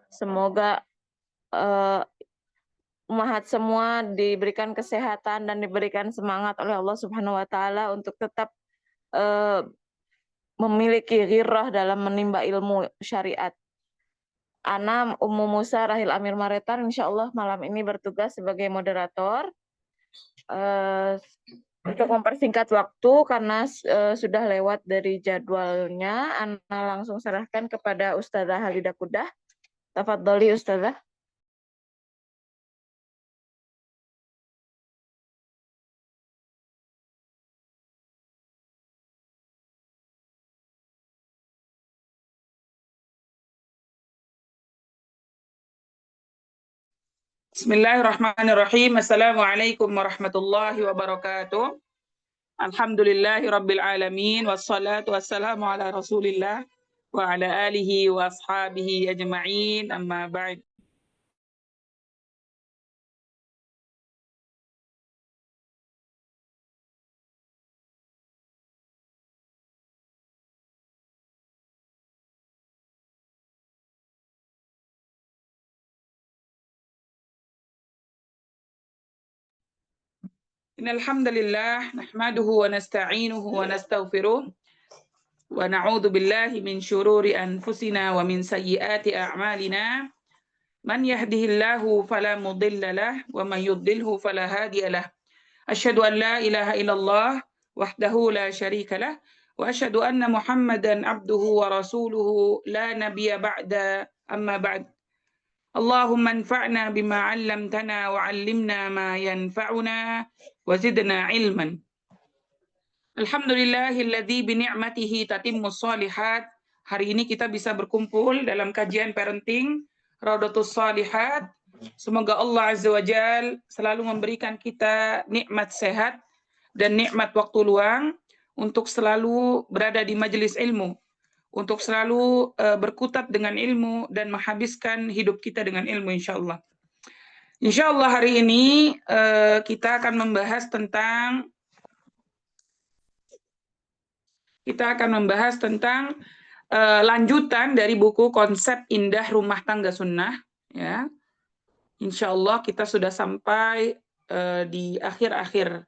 Semoga umat semua diberikan kesehatan dan diberikan semangat oleh Allah Subhanahu wa taala untuk tetap eh, memiliki ghirrah dalam menimba ilmu syariat. Ana Ummu Musa Rahil Amir Maretar insya Allah malam ini bertugas sebagai moderator. Eh, untuk mempersingkat waktu karena sudah lewat dari jadwalnya, Ana langsung serahkan kepada Ustazah Halidah Kudah. Tafadholi Ustazah. Bismillahirrahmanirrahim. Assalamualaikum warahmatullahi wabarakatuh. Alhamdulillahi rabbil alamin. Wassalatu wassalamu ala rasulillah wa ala alihi wa ashabihi ajma'in. Amma ba'd. Innal hamdalillah nahmaduhu wa nasta'inuhu wa nastaghfiruh wa na'udzu billahi min syururi anfusina wa min sayyiati a'malina. Man yahdihillahu fala mudilla lah wa man yudlilhu fala hadiya lah. Asyhadu an la ilaha illallah wahdahu la syarika lah wa asyhadu anna Muhammadan abduhu wa rasuluhu la nabiyya ba'da amma ba'd. Allahumma anfa'na bima 'allamtana wa 'allimna ma yanfa'una wa zidna ilman. Alhamdulillahilladzi bi ni'matihi tatimmus shalihat. Hari ini kita bisa berkumpul dalam kajian parenting Raudatus Shalihat. Semoga Allah Azza wa Jal selalu memberikan kita nikmat sehat dan nikmat waktu luang untuk selalu berada di majelis ilmu, untuk selalu berkutat dengan ilmu dan menghabiskan hidup kita dengan ilmu insyaallah. Insyaallah hari ini kita akan membahas tentang lanjutan dari buku Konsep Indah Rumah Tangga Sunnah, ya. Insya Allah kita sudah sampai di akhir-akhir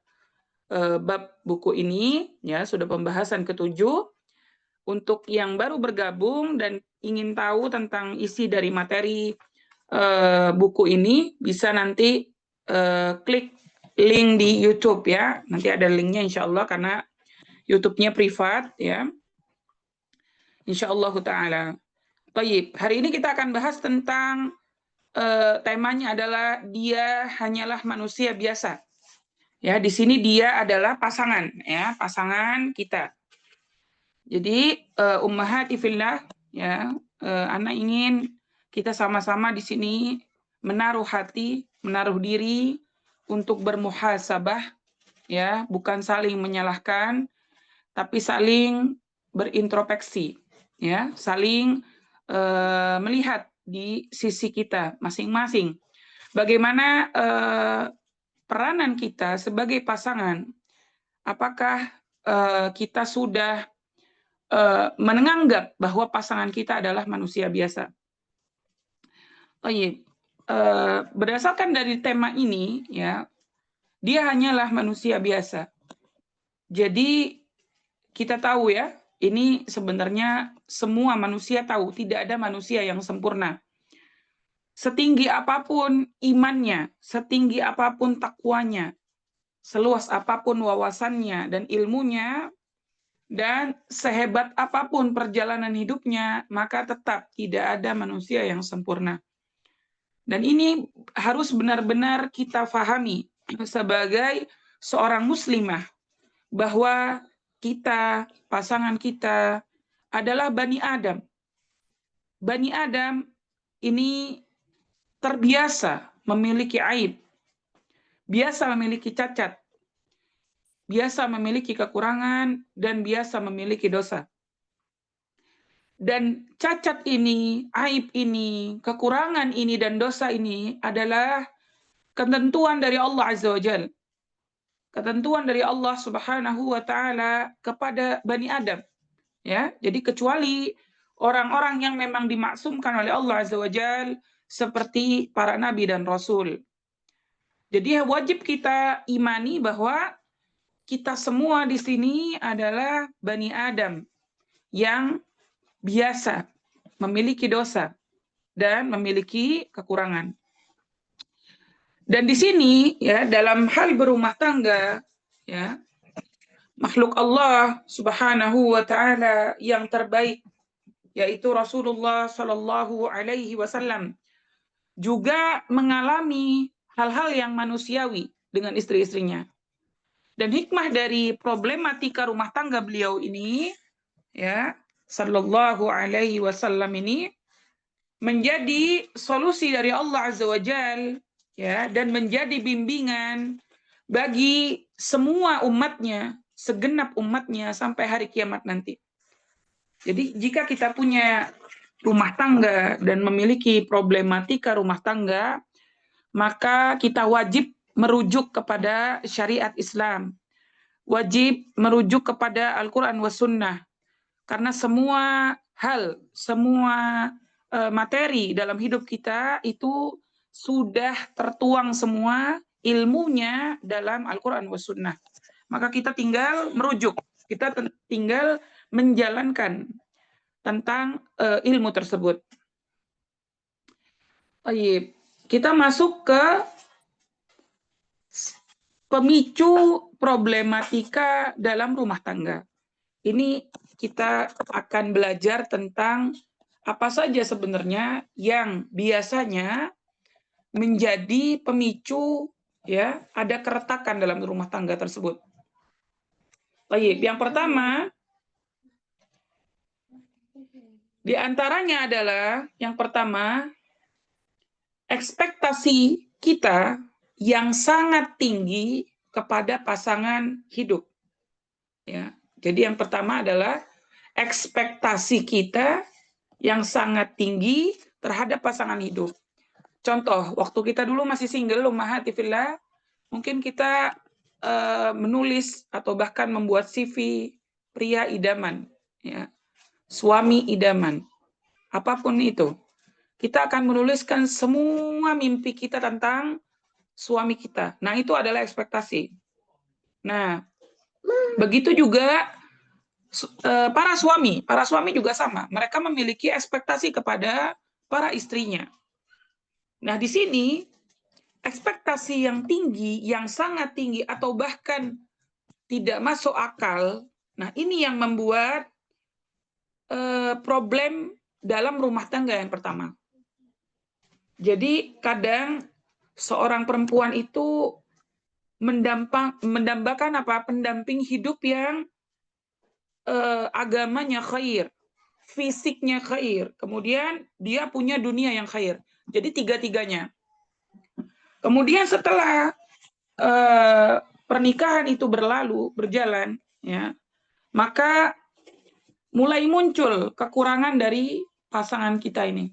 bab buku ini, ya, sudah pembahasan ke-7. Untuk yang baru bergabung dan ingin tahu tentang isi dari materi buku ini, bisa nanti klik link di YouTube, ya. Nanti ada linknya insya Allah karena YouTube-nya privat, ya. Insya Allah ta'ala. Baik, hari ini kita akan bahas tentang temanya adalah dia hanyalah manusia biasa. Ya, di sini dia adalah pasangan, ya, pasangan kita. Jadi ummahati fillah, ya, Ana ingin kita sama-sama di sini menaruh hati, menaruh diri untuk bermuhasabah, ya, bukan saling menyalahkan, tapi saling berintrospeksi, ya, saling melihat di sisi kita masing-masing. Bagaimana peranan kita sebagai pasangan? Apakah kita sudah menganggap bahwa pasangan kita adalah manusia biasa? Oh iya, berdasarkan dari tema ini, ya, dia hanyalah manusia biasa. Jadi kita tahu, ya, ini sebenarnya semua manusia tahu, tidak ada manusia yang sempurna. Setinggi apapun imannya, setinggi apapun takwanya, seluas apapun wawasannya dan ilmunya, dan sehebat apapun perjalanan hidupnya, maka tetap tidak ada manusia yang sempurna. Dan ini harus benar-benar kita fahami sebagai seorang muslimah, bahwa kita, pasangan kita adalah Bani Adam. Bani Adam ini terbiasa memiliki aib, biasa memiliki cacat, biasa memiliki kekurangan, dan biasa memiliki dosa. Dan cacat ini, aib ini, kekurangan ini, dan dosa ini adalah ketentuan dari Allah Azza wa Jalla. Ketentuan dari Allah Subhanahu wa Ta'ala kepada Bani Adam. Ya, jadi kecuali orang-orang yang memang dimaksumkan oleh Allah Azza wa Jalla seperti para nabi dan rasul. Jadi wajib kita imani bahwa kita semua di sini adalah Bani Adam yang biasa, memiliki dosa dan memiliki kekurangan. Dan di sini ya dalam hal berumah tangga ya makhluk Allah Subhanahu wa taala yang terbaik yaitu Rasulullah Shallallahu alaihi wasallam juga mengalami hal-hal yang manusiawi dengan istri-istrinya. Dan hikmah dari problematika rumah tangga beliau ini ya Shallallahu alaihi wasallam ini menjadi solusi dari Allah Azza wa Jal ya dan menjadi bimbingan bagi semua umatnya, segenap umatnya sampai hari kiamat nanti. Jadi jika kita punya rumah tangga dan memiliki problematika rumah tangga, maka kita wajib merujuk kepada syariat Islam. Wajib merujuk kepada Al-Quran wa Sunnah. Karena semua hal, semua materi dalam hidup kita itu sudah tertuang semua ilmunya dalam Al-Quran wa Sunnah. Maka kita tinggal merujuk, kita tinggal menjalankan tentang ilmu tersebut. Baik, kita masuk ke pemicu problematika dalam rumah tangga. Ini kita akan belajar tentang apa saja sebenarnya yang biasanya menjadi pemicu ya ada keretakan dalam rumah tangga tersebut. Baik, yang pertama di antaranya adalah yang pertama ekspektasi kita yang sangat tinggi kepada pasangan hidup. Ya. Jadi yang pertama adalah ekspektasi kita yang sangat tinggi terhadap pasangan hidup. Contoh, waktu kita dulu masih single, ummahati fillah, mungkin kita menulis atau bahkan membuat CV pria idaman, ya, suami idaman, apapun itu. Kita akan menuliskan semua mimpi kita tentang suami kita. Nah, itu adalah ekspektasi. Nah, begitu juga para suami juga sama. Mereka memiliki ekspektasi kepada para istrinya. Nah, di sini ekspektasi yang tinggi, yang sangat tinggi atau bahkan tidak masuk akal. Nah, ini yang membuat problem dalam rumah tangga yang pertama. Jadi kadang seorang perempuan itu mendambakan pendamping hidup yang agamanya khair, fisiknya khair, kemudian dia punya dunia yang khair. Jadi tiga-tiganya. Kemudian setelah pernikahan itu berjalan, ya, maka mulai muncul kekurangan dari pasangan kita ini.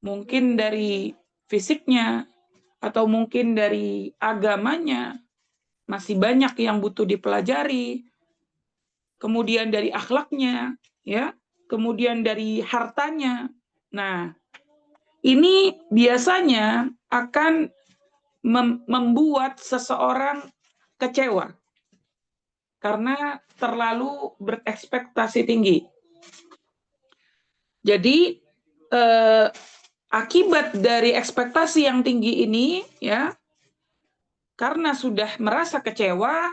Mungkin dari fisiknya, atau mungkin dari agamanya, masih banyak yang butuh dipelajari, kemudian dari akhlaknya, ya, kemudian dari hartanya. Nah, ini biasanya akan membuat seseorang kecewa karena terlalu berekspektasi tinggi. Jadi akibat dari ekspektasi yang tinggi ini, ya, karena sudah merasa kecewa,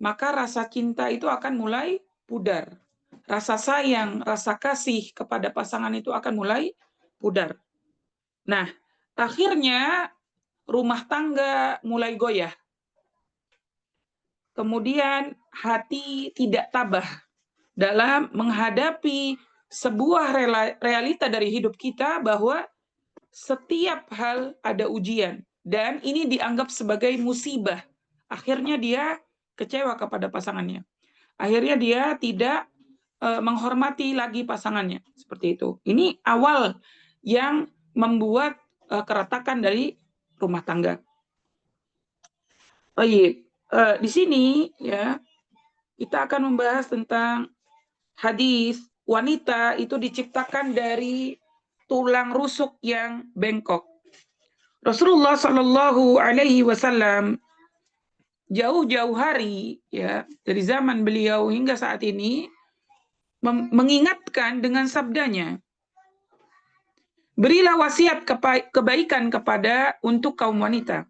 maka rasa cinta itu akan mulai pudar. Rasa sayang, rasa kasih kepada pasangan itu akan mulai pudar. Nah, akhirnya rumah tangga mulai goyah. Kemudian hati tidak tabah dalam menghadapi sebuah realita dari hidup kita bahwa setiap hal ada ujian dan ini dianggap sebagai musibah. Akhirnya dia kecewa kepada pasangannya. Akhirnya dia tidak menghormati lagi pasangannya, seperti itu. Ini awal yang membuat keretakan dari rumah tangga. Baik, di sini ya kita akan membahas tentang hadis wanita itu diciptakan dari tulang rusuk yang bengkok. Rasulullah Shallallahu Alaihi Wasallam jauh-jauh hari, ya, dari zaman beliau hingga saat ini mengingatkan dengan sabdanya, berilah wasiat kebaikan kepada untuk kaum wanita.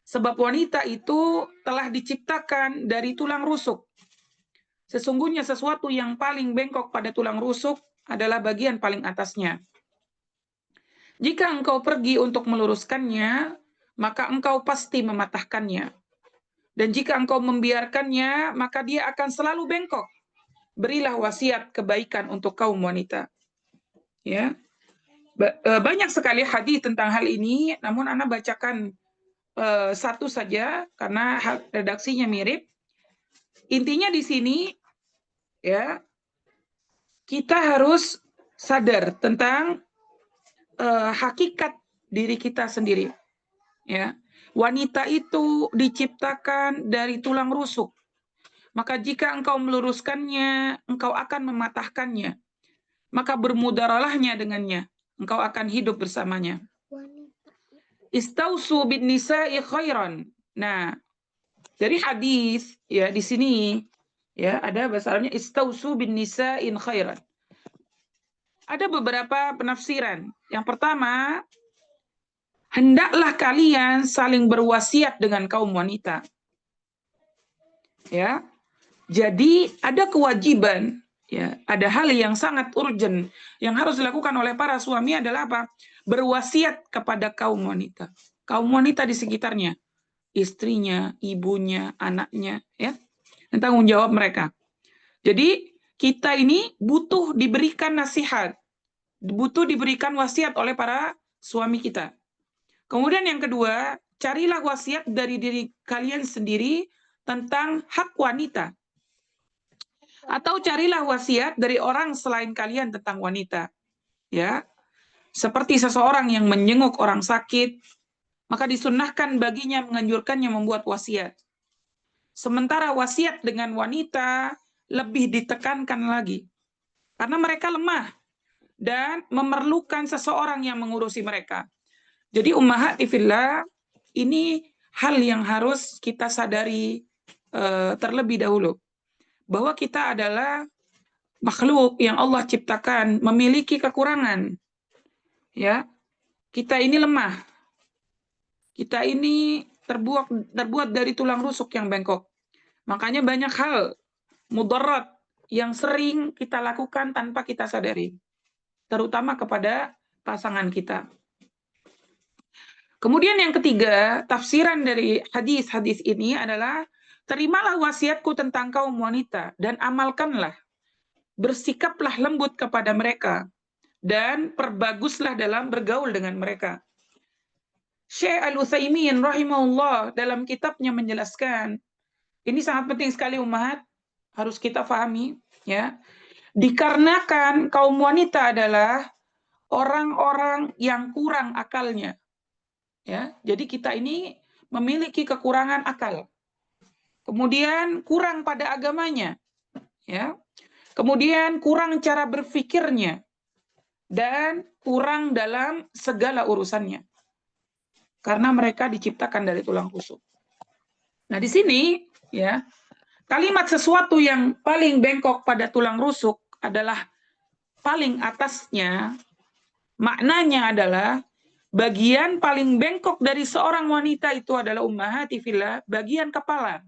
Sebab wanita itu telah diciptakan dari tulang rusuk. Sesungguhnya sesuatu yang paling bengkok pada tulang rusuk adalah bagian paling atasnya. Jika engkau pergi untuk meluruskannya, maka engkau pasti mematahkannya. Dan jika engkau membiarkannya, maka dia akan selalu bengkok. Berilah wasiat kebaikan untuk kaum wanita. Ya, banyak sekali hadis tentang hal ini, namun Ana bacakan satu saja karena redaksinya mirip. Intinya di sini, ya, kita harus sadar tentang hakikat diri kita sendiri. Ya, wanita itu diciptakan dari tulang rusuk. Maka jika engkau meluruskannya, engkau akan mematahkannya. Maka bermudaralahnya dengannya. Engkau akan hidup bersamanya. Istausu bin nisa'i khairan. Nah, dari hadis, ya, di sini, ya, ada bahasa Arabnya istausu bin nisa'in khairan. Ada beberapa penafsiran. Yang pertama, hendaklah kalian saling berwasiat dengan kaum wanita. Ya. Jadi ada kewajiban, ya, ada hal yang sangat urgent yang harus dilakukan oleh para suami adalah apa? Berwasiat kepada kaum wanita. Kaum wanita di sekitarnya, istrinya, ibunya, anaknya, ya. Dan tanggung jawab mereka. Jadi kita ini butuh diberikan nasihat, butuh diberikan wasiat oleh para suami kita. Kemudian yang kedua, carilah wasiat dari diri kalian sendiri tentang hak wanita. Atau carilah wasiat dari orang selain kalian tentang wanita. Ya. Seperti seseorang yang menjenguk orang sakit, maka disunnahkan baginya menganjurkannya membuat wasiat. Sementara wasiat dengan wanita lebih ditekankan lagi. Karena mereka lemah dan memerlukan seseorang yang mengurusi mereka. Jadi ummahati fillah, ini hal yang harus kita sadari terlebih dahulu. Bahwa kita adalah makhluk yang Allah ciptakan, memiliki kekurangan. Ya, kita ini lemah. Kita ini terbuat dari tulang rusuk yang bengkok. Makanya banyak hal mudarat yang sering kita lakukan tanpa kita sadari. Terutama kepada pasangan kita. Kemudian yang ketiga, tafsiran dari hadis-hadis ini adalah terimalah wasiatku tentang kaum wanita dan amalkanlah. Bersikaplah lembut kepada mereka dan perbaguslah dalam bergaul dengan mereka. Syekh Al-Utsaimin rahimahullah dalam kitabnya menjelaskan, ini sangat penting sekali ummahat, harus kita pahami, ya. Dikarenakan kaum wanita adalah orang-orang yang kurang akalnya. Ya, jadi kita ini memiliki kekurangan akal. Kemudian kurang pada agamanya, ya. Kemudian kurang cara berpikirnya dan kurang dalam segala urusannya. Karena mereka diciptakan dari tulang rusuk. Nah, di sini, ya, kalimat sesuatu yang paling bengkok pada tulang rusuk adalah paling atasnya, maknanya adalah bagian paling bengkok dari seorang wanita itu adalah ummahati fillah, bagian kepala.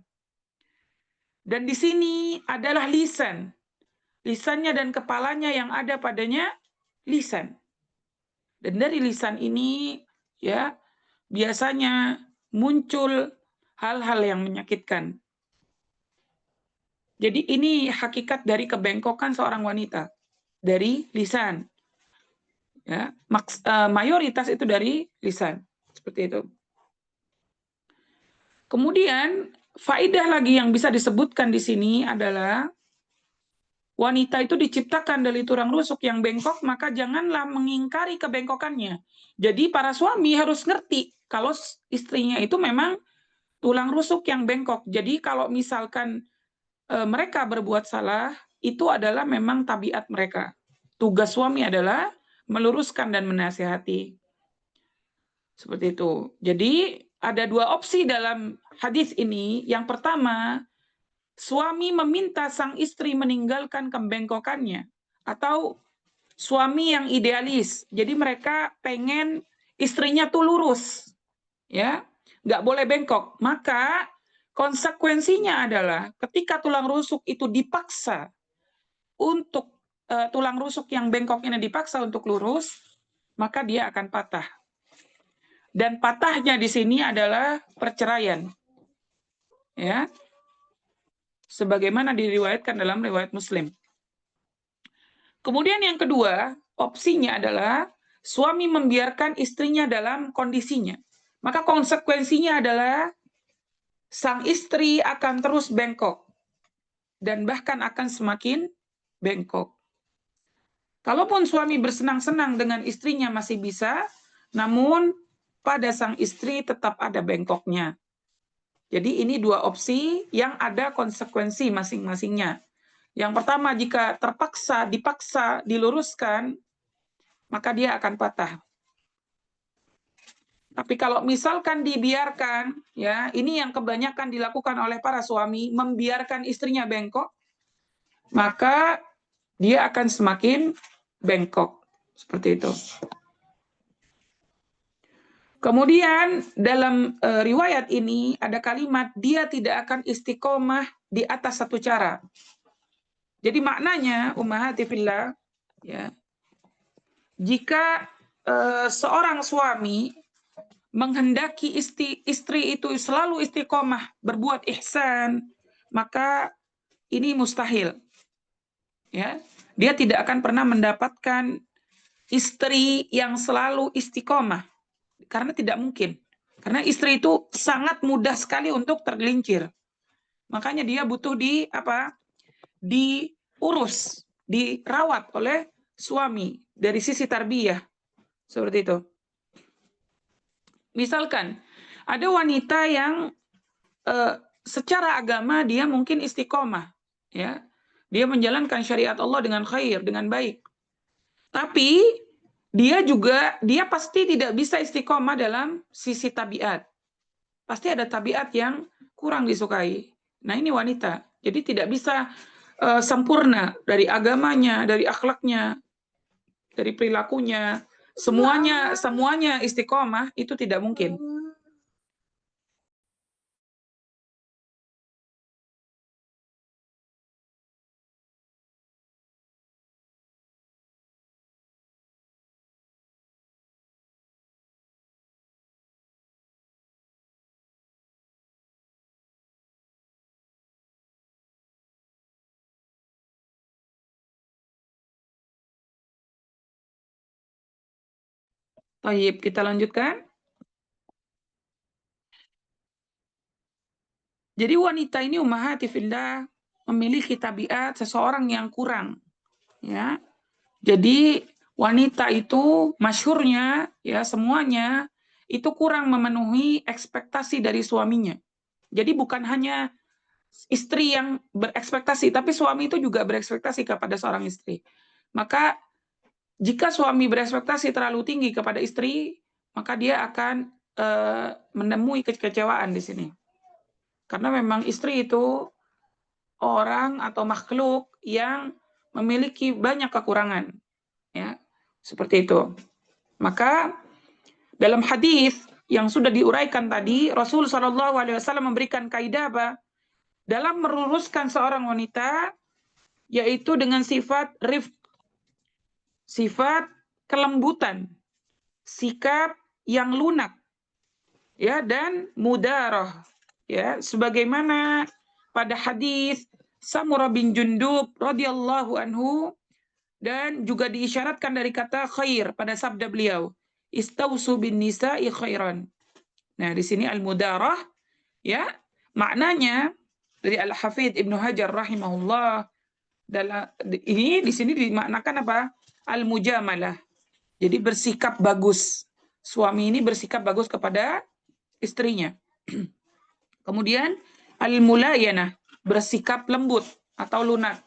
Dan di sini adalah lisan. Lisannya dan kepalanya yang ada padanya lisan. Dan dari lisan ini, ya, biasanya muncul hal-hal yang menyakitkan. Jadi ini hakikat dari kebengkokan seorang wanita. Dari lisan. Ya, mayoritas itu dari lisan. Seperti itu. Kemudian, faedah lagi yang bisa disebutkan di sini adalah wanita itu diciptakan dari tulang rusuk yang bengkok, maka janganlah mengingkari kebengkokannya. Jadi para suami harus ngerti kalau istrinya itu memang tulang rusuk yang bengkok. Jadi kalau misalkan mereka berbuat salah, itu adalah memang tabiat mereka. Tugas suami adalah meluruskan dan menasihati. Seperti itu. Jadi ada dua opsi dalam hadis ini. Yang pertama, suami meminta sang istri meninggalkan kebengkokannya, atau suami yang idealis. Jadi mereka pengen istrinya tuh lurus, ya, nggak boleh bengkok. Maka konsekuensinya adalah ketika tulang rusuk itu dipaksa untuk tulang rusuk yang bengkok ini dipaksa untuk lurus, maka dia akan patah. Dan patahnya di sini adalah perceraian, ya, sebagaimana diriwayatkan dalam riwayat Muslim. Kemudian yang kedua, opsinya adalah suami membiarkan istrinya dalam kondisinya. Maka konsekuensinya adalah sang istri akan terus bengkok dan bahkan akan semakin bengkok. Kalaupun suami bersenang-senang dengan istrinya masih bisa, namun pada sang istri tetap ada bengkoknya. Jadi ini dua opsi yang ada konsekuensi masing-masingnya. Yang pertama, jika dipaksa diluruskan, maka dia akan patah. Tapi kalau misalkan dibiarkan, ya, ini yang kebanyakan dilakukan oleh para suami, membiarkan istrinya bengkok, maka dia akan semakin bengkok. Seperti itu. Kemudian dalam riwayat ini ada kalimat, dia tidak akan istiqomah di atas satu cara. Jadi maknanya, ummahati fillah, ya, jika seorang suami menghendaki istri itu selalu istiqomah, berbuat ihsan, maka ini mustahil. Ya, dia tidak akan pernah mendapatkan istri yang selalu istiqomah. Karena tidak mungkin. Karena istri itu sangat mudah sekali untuk tergelincir. Makanya dia butuh diurus, dirawat oleh suami dari sisi tarbiyah. Seperti itu. Misalkan ada wanita yang secara agama dia mungkin istiqomah, ya. Dia menjalankan syariat Allah dengan khair, dengan baik. Tapi dia pasti tidak bisa istiqomah dalam sisi tabiat. Pasti ada tabiat yang kurang disukai. Nah, ini wanita. Jadi tidak bisa sempurna dari agamanya, dari akhlaknya, dari perilakunya. Semuanya istiqomah itu tidak mungkin. Baik, kita lanjutkan. Jadi wanita ini ummahati fillah memiliki tabiat seseorang yang kurang, ya. Jadi wanita itu masyhurnya, ya, semuanya itu kurang memenuhi ekspektasi dari suaminya. Jadi bukan hanya istri yang berekspektasi, tapi suami itu juga berekspektasi kepada seorang istri. Maka jika suami berekspektasi terlalu tinggi kepada istri, maka dia akan menemui kekecewaan di sini. Karena memang istri itu orang atau makhluk yang memiliki banyak kekurangan, ya, seperti itu. Maka dalam hadis yang sudah diuraikan tadi, Rasul SAW memberikan kaidah apa? Dalam meluruskan seorang wanita, yaitu dengan sifat rifq, sifat kelembutan, sikap yang lunak, ya, dan mudarah, ya, sebagaimana pada hadis Samurah bin Jundub radhiyallahu anhu, dan juga diisyaratkan dari kata khair pada sabda beliau, istausu bin nisa'i khairan. Nah, di sini al-mudarah, ya, maknanya dari Al-Hafidz Ibnu Hajar rahimahullah, ini di sini dimaknakan apa? Al-mujamalah. Jadi bersikap bagus. Suami ini bersikap bagus kepada istrinya. Kemudian al-mulayanah, bersikap lembut atau lunak.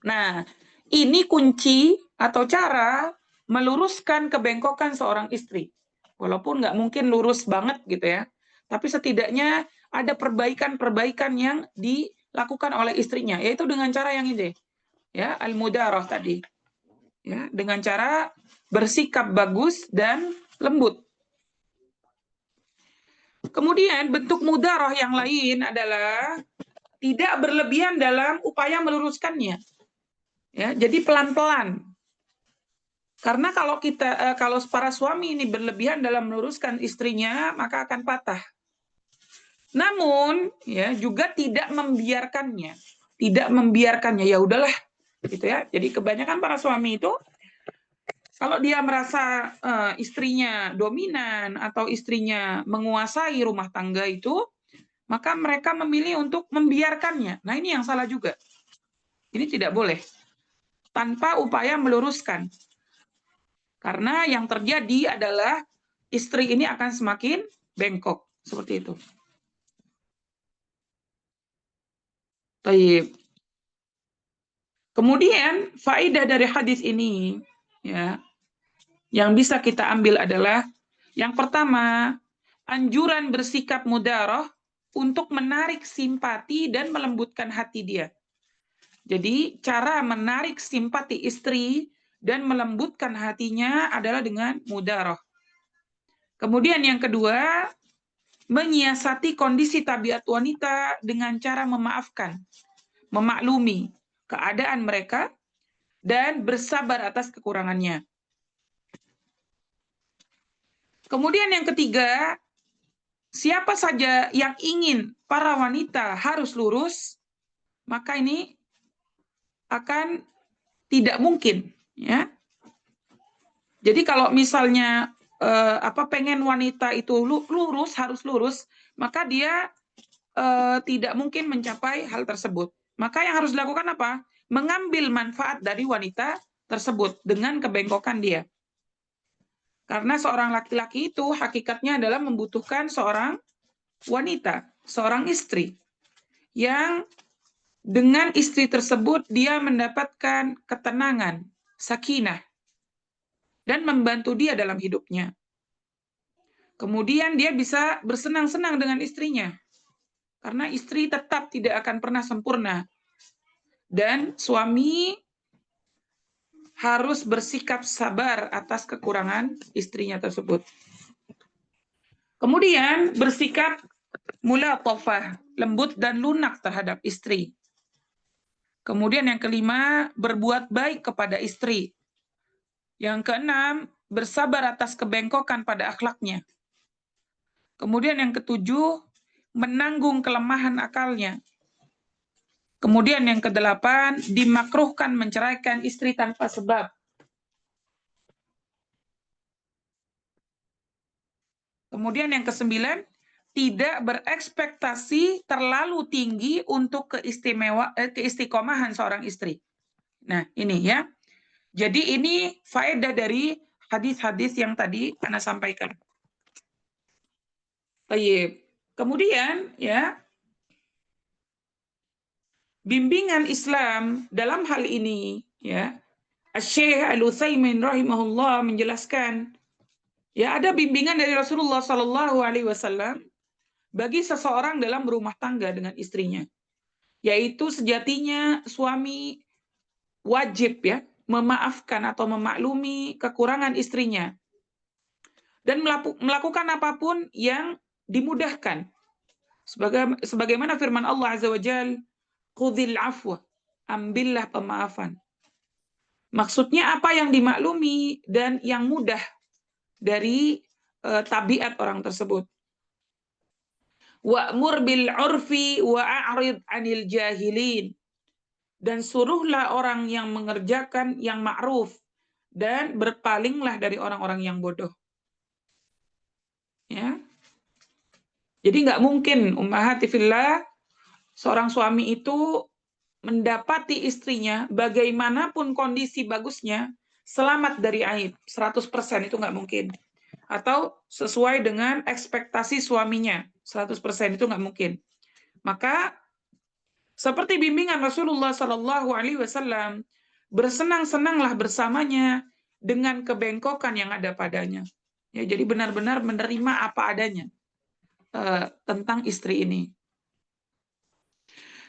Nah, ini kunci atau cara meluruskan kebengkokan seorang istri. Walaupun nggak mungkin lurus banget gitu ya, tapi setidaknya ada perbaikan-perbaikan yang dilakukan oleh istrinya, yaitu dengan cara yang ini, ya, al-mudarah tadi, ya, dengan cara bersikap bagus dan lembut. Kemudian bentuk mudarah yang lain adalah tidak berlebihan dalam upaya meluruskannya, ya, jadi pelan-pelan. Karena kalau para suami ini berlebihan dalam meluruskan istrinya, maka akan patah. Namun, ya, juga tidak membiarkannya, ya udahlah, gitu ya. Jadi kebanyakan para suami itu kalau dia merasa istrinya dominan atau istrinya menguasai rumah tangga itu, maka mereka memilih untuk membiarkannya. Nah, ini yang salah juga. Ini tidak boleh. Tanpa upaya meluruskan. Karena yang terjadi adalah istri ini akan semakin bengkok. Seperti itu. Baik. Kemudian faedah dari hadis ini, ya, yang bisa kita ambil adalah yang pertama, anjuran bersikap mudarah untuk menarik simpati dan melembutkan hati dia. Jadi cara menarik simpati istri dan melembutkan hatinya adalah dengan mudarah. Kemudian yang kedua, menyiasati kondisi tabiat wanita dengan cara memaafkan, memaklumi keadaan mereka, dan bersabar atas kekurangannya. Kemudian yang ketiga, siapa saja yang ingin para wanita harus lurus, maka ini akan tidak mungkin, ya. Jadi kalau misalnya pengen wanita itu lurus, harus lurus, maka dia tidak mungkin mencapai hal tersebut. Maka yang harus dilakukan apa? Mengambil manfaat dari wanita tersebut dengan kebengkokan dia. Karena seorang laki-laki itu hakikatnya adalah membutuhkan seorang wanita, seorang istri, yang dengan istri tersebut dia mendapatkan ketenangan, sakinah, dan membantu dia dalam hidupnya. Kemudian dia bisa bersenang-senang dengan istrinya, karena istri tetap tidak akan pernah sempurna. Dan suami harus bersikap sabar atas kekurangan istrinya tersebut. Kemudian bersikap mulatafah, lembut dan lunak terhadap istri. Kemudian yang kelima, berbuat baik kepada istri. Yang keenam, bersabar atas kebengkokan pada akhlaknya. Kemudian yang ketujuh, menanggung kelemahan akalnya. Kemudian yang kedelapan, dimakruhkan menceraikan istri tanpa sebab. Kemudian yang kesembilan, tidak berekspektasi terlalu tinggi untuk keistiqomahan seorang istri. Nah, ini ya. Jadi ini faedah dari hadis-hadis yang tadi Ana sampaikan. Baik. Kemudian ya, bimbingan Islam dalam hal ini ya, Syekh Al-Utsaimin rahimahullah menjelaskan, ya, ada bimbingan dari Rasulullah Shallallahu alaihi wasallam bagi seseorang dalam berumah tangga dengan istrinya, yaitu sejatinya suami wajib ya memaafkan atau memaklumi kekurangan istrinya dan melakukan apapun yang dimudahkan. Sebagaimana firman Allah Azza wa Jalla, "Khudhil afwa", ambillah pemaafan. Maksudnya apa yang dimaklumi dan yang mudah dari tabiat orang tersebut. Wa'mur bil 'urfi wa'rid 'anil jahilin. Dan suruhlah orang yang mengerjakan yang ma'ruf dan berpalinglah dari orang-orang yang bodoh. Ya. Jadi nggak mungkin ummahati fillah seorang suami itu mendapati istrinya bagaimanapun kondisi bagusnya selamat dari aib, 100% itu nggak mungkin. Atau sesuai dengan ekspektasi suaminya, 100% itu nggak mungkin. Maka Seperti bimbingan Rasulullah Shallallahu Alaihi Wasallam, bersenang-senanglah bersamanya dengan kebengkokan yang ada padanya. Ya, jadi benar-benar menerima apa adanya tentang istri ini.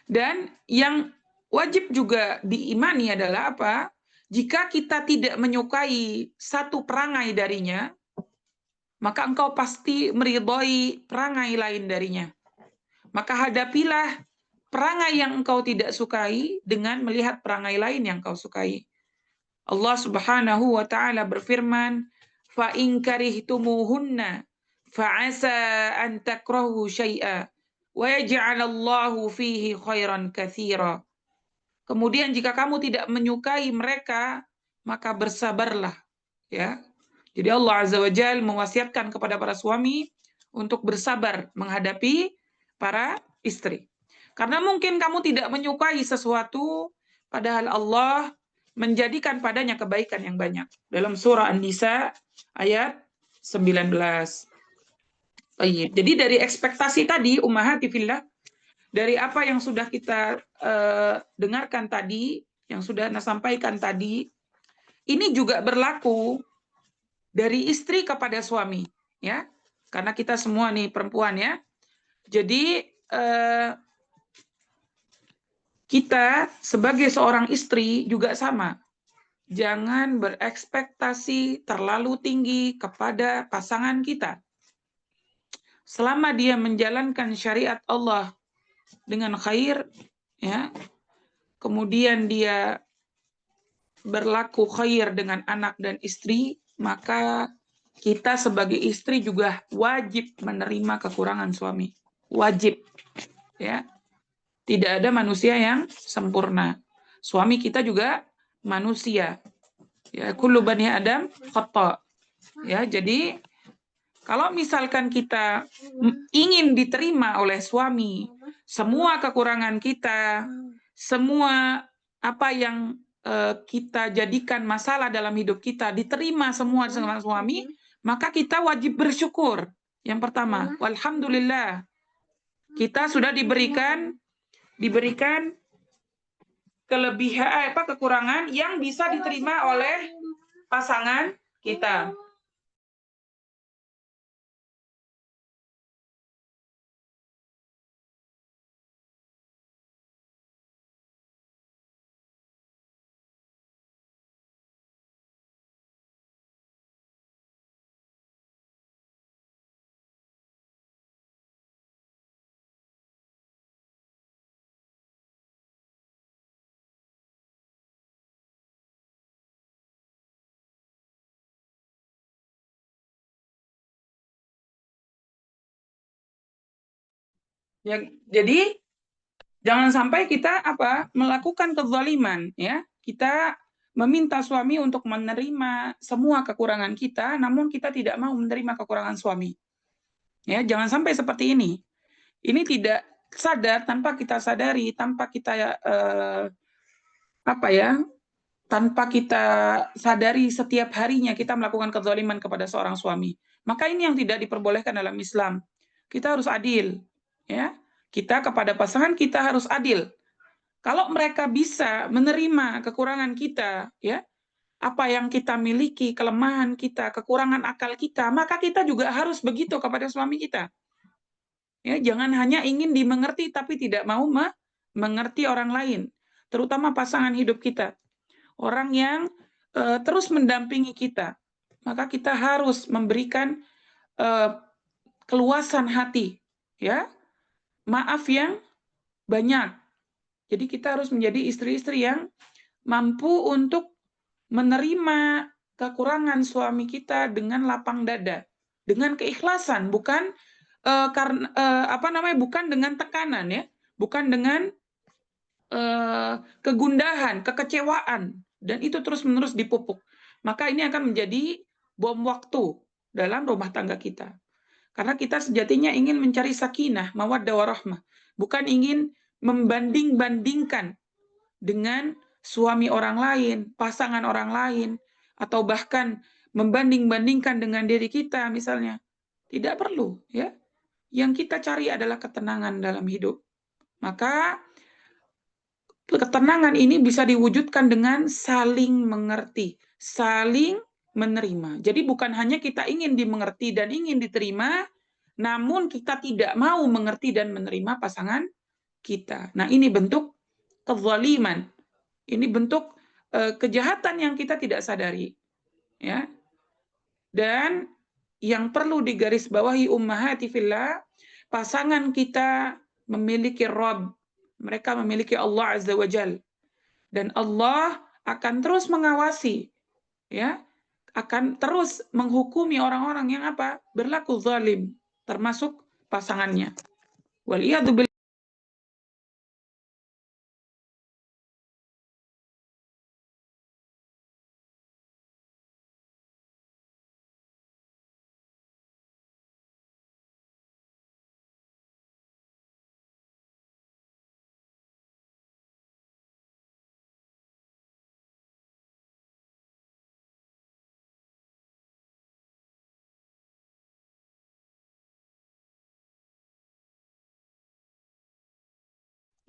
Dan yang wajib juga diimani adalah apa? Jika kita tidak menyukai satu perangai darinya, maka engkau pasti meridhoi perangai lain darinya. Maka hadapilah perangai yang engkau tidak sukai dengan melihat perangai lain yang engkau sukai. Allah Subhanahu wa taala berfirman, "Fa in karihtumuhunna fa'asa an takrahu syai'a wa yaj'alallahu fihi khairan katsira." Kemudian jika kamu tidak menyukai mereka, maka bersabarlah, ya. Jadi Allah Azza wa Jalla mewasiatkan kepada para suami untuk bersabar menghadapi para istri. Karena mungkin kamu tidak menyukai sesuatu, padahal Allah menjadikan padanya kebaikan yang banyak. Dalam surah An-Nisa ayat 19. Jadi dari ekspektasi tadi, ummahati fillah, dari apa yang sudah kita dengarkan tadi, yang sudah sampaikan tadi, ini juga berlaku dari istri kepada suami, ya. Karena kita semua nih perempuan, ya. Jadi kita sebagai seorang istri juga sama. Jangan berekspektasi terlalu tinggi kepada pasangan kita. Selama dia menjalankan syariat Allah dengan khair, ya, kemudian dia berlaku khair dengan anak dan istri, maka kita sebagai istri juga wajib menerima kekurangan suami. Wajib, ya. Tidak ada manusia yang sempurna. Suami kita juga manusia. Ya, kullu bani Adam khata'. Ya, jadi kalau misalkan kita ingin diterima oleh suami, semua kekurangan kita, semua apa yang kita jadikan masalah dalam hidup kita diterima semua sama suami, maka kita wajib bersyukur. Yang pertama, walhamdulillah, kita sudah diberikan kelebihan kekurangan yang bisa diterima oleh pasangan kita. Ya, jadi jangan sampai kita melakukan kezaliman, ya. Kita meminta suami untuk menerima semua kekurangan kita, namun kita tidak mau menerima kekurangan suami. Ya, jangan sampai seperti ini. Ini tidak sadar, tanpa kita sadari, tanpa kita tanpa kita sadari setiap harinya kita melakukan kezaliman kepada seorang suami. Maka ini yang tidak diperbolehkan dalam Islam. Kita harus adil, ya. Kita kepada pasangan kita harus adil. Kalau mereka bisa menerima kekurangan kita, ya, apa yang kita miliki, kelemahan kita, kekurangan akal kita, maka kita juga harus begitu kepada suami kita. Ya, jangan hanya ingin dimengerti tapi tidak mau mengerti orang lain, terutama pasangan hidup kita. Orang yang terus mendampingi kita, maka kita harus memberikan keluasan hati, ya, maaf yang banyak. Jadi kita harus menjadi istri-istri yang mampu untuk menerima kekurangan suami kita dengan lapang dada, dengan keikhlasan, bukan bukan dengan tekanan, ya, bukan dengan kegundahan, kekecewaan, dan itu terus-menerus dipupuk. Maka ini akan menjadi bom waktu dalam rumah tangga kita. Karena kita sejatinya ingin mencari sakinah, mawaddah warahmah, bukan ingin membanding-bandingkan dengan suami orang lain, pasangan orang lain, atau bahkan membanding-bandingkan dengan diri kita misalnya. Tidak perlu, ya. Yang kita cari adalah ketenangan dalam hidup. Maka ketenangan ini bisa diwujudkan dengan saling mengerti, saling menerima. Jadi bukan hanya kita ingin dimengerti dan ingin diterima, namun kita tidak mau mengerti dan menerima pasangan kita. Nah, ini bentuk kezaliman. Ini bentuk kejahatan yang kita tidak sadari. Ya. Dan yang perlu digarisbawahi ummahati fillah, pasangan kita memiliki Rabb, mereka memiliki Allah Azza wa Jal, dan Allah akan terus mengawasi, ya, akan terus menghukumi orang-orang yang apa? Berlaku zalim, termasuk pasangannya. Waliyadu billah.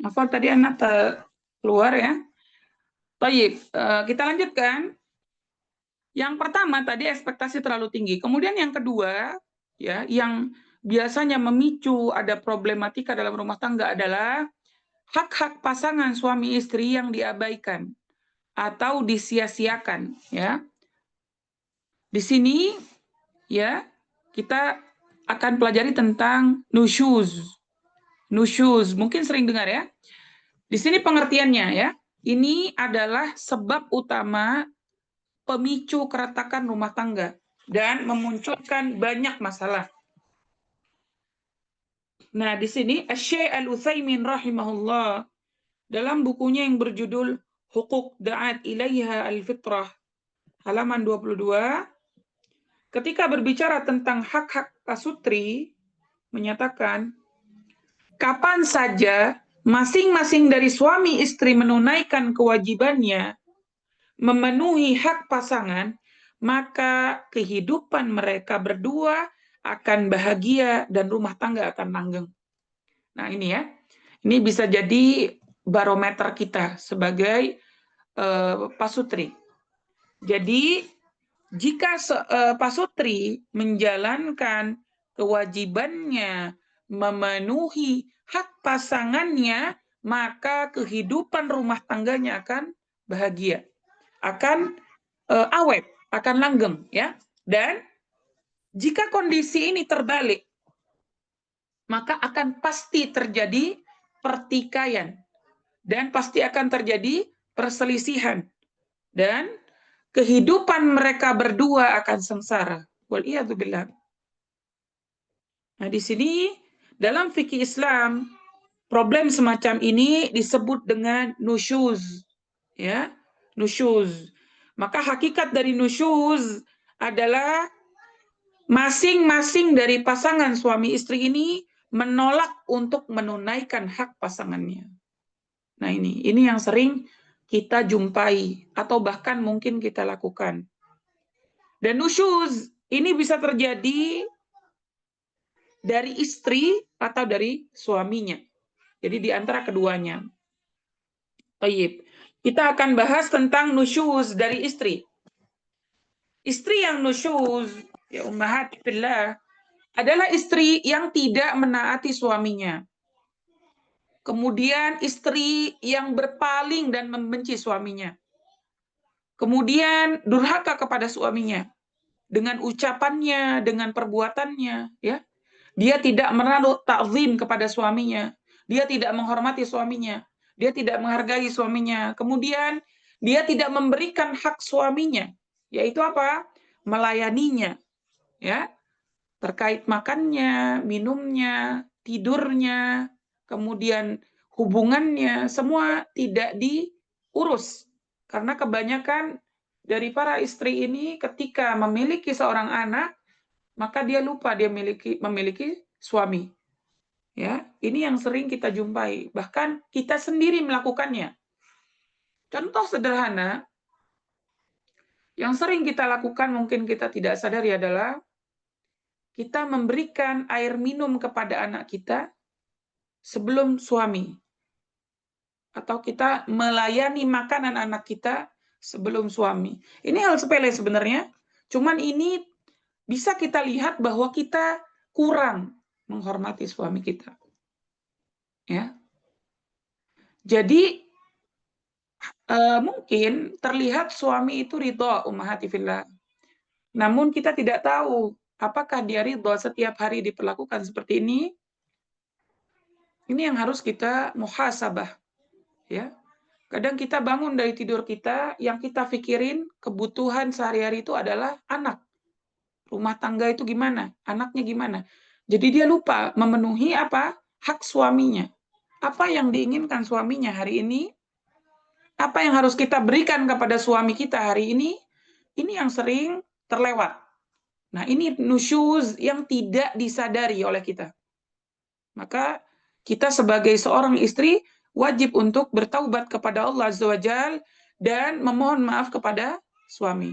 Apa tadi anak keluar ya? Baik, kita lanjutkan. Yang pertama tadi ekspektasi terlalu tinggi. Kemudian yang kedua, ya, yang biasanya memicu ada problematika dalam rumah tangga adalah hak-hak pasangan suami istri yang diabaikan atau disia-siakan, ya. Di sini ya kita akan pelajari tentang nusyuz. Nusyuz, mungkin sering dengar ya. Di sini pengertiannya ya. Ini adalah sebab utama pemicu keretakan rumah tangga dan memunculkan banyak masalah. Nah, di sini Asy-Syaikh Al-Utsaimin rahimahullah dalam bukunya yang berjudul Huquq Da'at Ilaiha Al-Fitrah halaman 22 ketika berbicara tentang hak-hak pasutri menyatakan kapan saja masing-masing dari suami istri menunaikan kewajibannya memenuhi hak pasangan, maka kehidupan mereka berdua akan bahagia dan rumah tangga akan langgeng. Nah, ini ya. Ini bisa jadi barometer kita sebagai pasutri. Jadi, jika pasutri menjalankan kewajibannya memenuhi hak pasangannya, maka kehidupan rumah tangganya akan bahagia, akan awet, akan langgeng, ya. Dan jika kondisi ini terbalik, maka akan pasti terjadi pertikaian dan pasti akan terjadi perselisihan dan kehidupan mereka berdua akan sengsara. Waliyadzubillah. Nah, di sini dalam fikih Islam problem semacam ini disebut dengan nusyuz, ya, nusyuz. Maka hakikat dari nusyuz adalah masing-masing dari pasangan suami istri ini menolak untuk menunaikan hak pasangannya. Nah, ini yang sering kita jumpai atau bahkan mungkin kita lakukan. Dan nusyuz ini bisa terjadi dari istri atau dari suaminya. Jadi di antara keduanya. Baik. Kita akan bahas tentang nusyuz dari istri. Istri yang nusyuz, ya ummahat fillah, adalah istri yang tidak menaati suaminya. Kemudian istri yang berpaling dan membenci suaminya. Kemudian durhaka kepada suaminya dengan ucapannya, dengan perbuatannya, ya. Dia tidak menaruh ta'zim kepada suaminya. Dia tidak menghormati suaminya. Dia tidak menghargai suaminya. Kemudian dia tidak memberikan hak suaminya, yaitu apa? Melayaninya, ya. Terkait makannya, minumnya, tidurnya, kemudian hubungannya, semua tidak diurus. Karena kebanyakan dari para istri ini ketika memiliki seorang anak, maka dia lupa dia memiliki suami. Ya, ini yang sering kita jumpai. Bahkan kita sendiri melakukannya. Contoh sederhana yang sering kita lakukan mungkin kita tidak sadari adalah kita memberikan air minum kepada anak kita sebelum suami. atau kita melayani makanan anak kita sebelum suami. Ini hal sepele sebenarnya, cuman ini bisa kita lihat bahwa kita kurang menghormati suami kita. Ya. Jadi mungkin terlihat suami itu ridho ummahati fillah. Namun kita tidak tahu apakah dia ridho setiap hari diperlakukan seperti ini. Ini yang harus kita muhasabah, ya. Kadang kita bangun dari tidur kita, yang kita pikirin kebutuhan sehari-hari itu adalah anak. Rumah tangga itu gimana? Anaknya gimana? Jadi dia lupa memenuhi apa? Hak suaminya. Apa yang diinginkan suaminya hari ini? Apa yang harus kita berikan kepada suami kita hari ini yang sering terlewat. Nah, ini nusyuz yang tidak disadari oleh kita. Maka kita sebagai seorang istri wajib untuk bertaubat kepada Allah Azza wa Jalla dan memohon maaf kepada suami.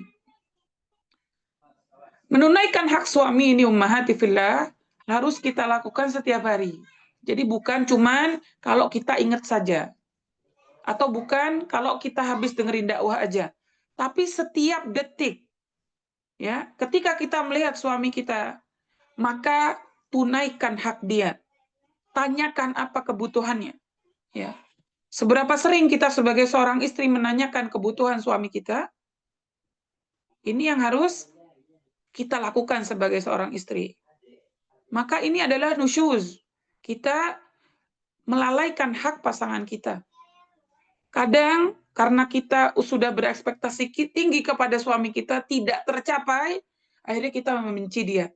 Menunaikan hak suami ini ummahati fillah harus kita lakukan setiap hari. Jadi bukan cuman kalau kita ingat saja. Atau bukan kalau kita habis dengerin dakwah aja, tapi setiap detik, ya, ketika kita melihat suami kita, maka tunaikan hak dia, tanyakan apa kebutuhannya, ya. Seberapa sering kita sebagai seorang istri menanyakan kebutuhan suami kita? Ini yang harus kita lakukan sebagai seorang istri. Maka ini adalah nusyuz, kita melalaikan hak pasangan kita. Kadang karena kita sudah berekspektasi tinggi kepada suami kita tidak tercapai, akhirnya kita membenci dia.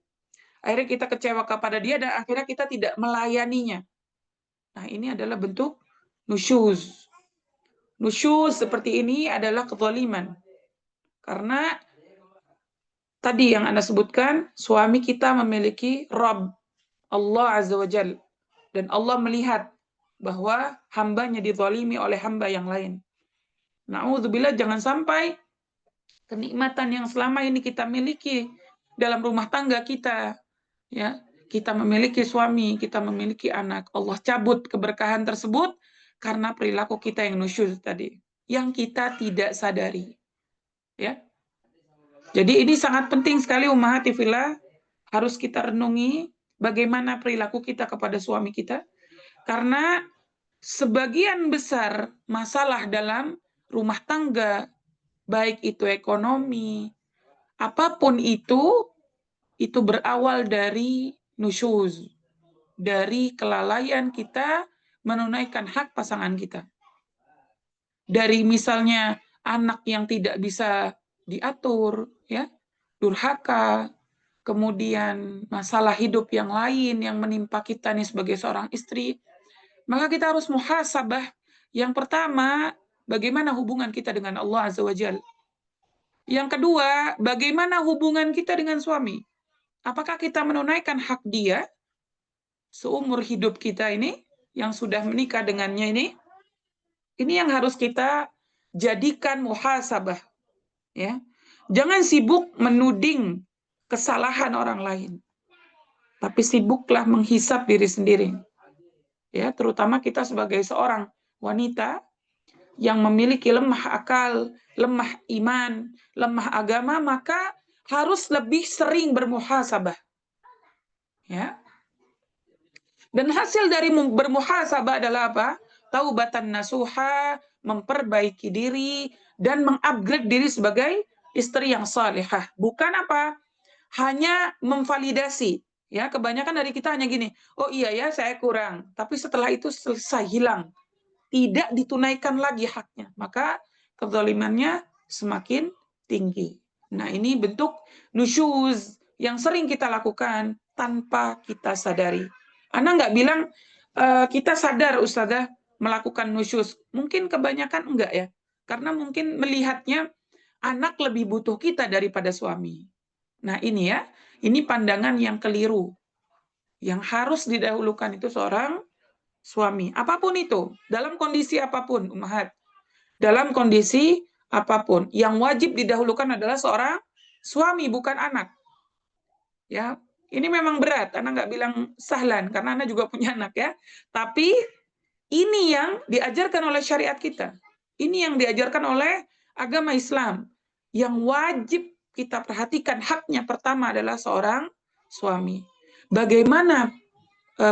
Akhirnya kita kecewa kepada dia dan akhirnya kita tidak melayaninya. Nah, ini adalah bentuk nusyuz. Nusyuz seperti ini adalah kezaliman. Karena tadi yang Anda sebutkan, suami kita memiliki Rabb, Allah Azza wa Jalla. Dan Allah melihat bahwa hambanya dizalimi oleh hamba yang lain. Na'udzubillah, jangan sampai kenikmatan yang selama ini kita miliki dalam rumah tangga kita, ya, kita memiliki suami, kita memiliki anak, Allah cabut keberkahan tersebut karena perilaku kita yang nusyuz tadi, yang kita tidak sadari, ya. Jadi ini sangat penting sekali ummahati fillah, harus kita renungi bagaimana perilaku kita kepada suami kita, karena sebagian besar masalah dalam rumah tangga, baik itu ekonomi, apapun itu berawal dari nusyuz, dari kelalaian kita menunaikan hak pasangan kita. Dari misalnya anak yang tidak bisa diatur, ya, durhaka, kemudian masalah hidup yang lain yang menimpa kita nih sebagai seorang istri, maka kita harus muhasabah. Yang pertama, bagaimana hubungan kita dengan Allah Azza wa Jalla. Yang kedua, bagaimana hubungan kita dengan suami. Apakah kita menunaikan hak dia seumur hidup kita ini, yang sudah menikah dengannya ini? Ini yang harus kita jadikan muhasabah. Ya. Jangan sibuk menuding kesalahan orang lain, tapi sibuklah menghisap diri sendiri. Ya, terutama kita sebagai seorang wanita yang memiliki lemah akal, lemah iman, lemah agama, maka harus lebih sering bermuhasabah. Ya. Dan hasil dari bermuhasabah adalah apa? Taubatan nasuha, memperbaiki diri dan mengupgrade diri sebagai istri yang salihah. Bukan apa? Hanya memvalidasi. Ya, kebanyakan dari kita hanya gini, oh iya ya saya kurang, tapi setelah itu selesai, hilang. Tidak ditunaikan lagi haknya, maka kezalimannya semakin tinggi. Nah, ini bentuk nusyuz yang sering kita lakukan tanpa kita sadari. Ana nggak bilang kita sadar Ustazah melakukan nusyuz. Mungkin kebanyakan enggak ya. Karena mungkin melihatnya anak lebih butuh kita daripada suami. Nah, ini ya, ini pandangan yang keliru. Yang harus didahulukan itu seorang suami. Apapun itu, dalam kondisi apapun, ummahat. Dalam kondisi apapun, yang wajib didahulukan adalah seorang suami, bukan anak. Ya, ini memang berat. Ana nggak bilang sahlan, karena Ana juga punya anak ya. Tapi Ini yang diajarkan oleh syariat kita. Ini yang diajarkan oleh agama Islam. Yang wajib kita perhatikan haknya pertama adalah seorang suami. Bagaimana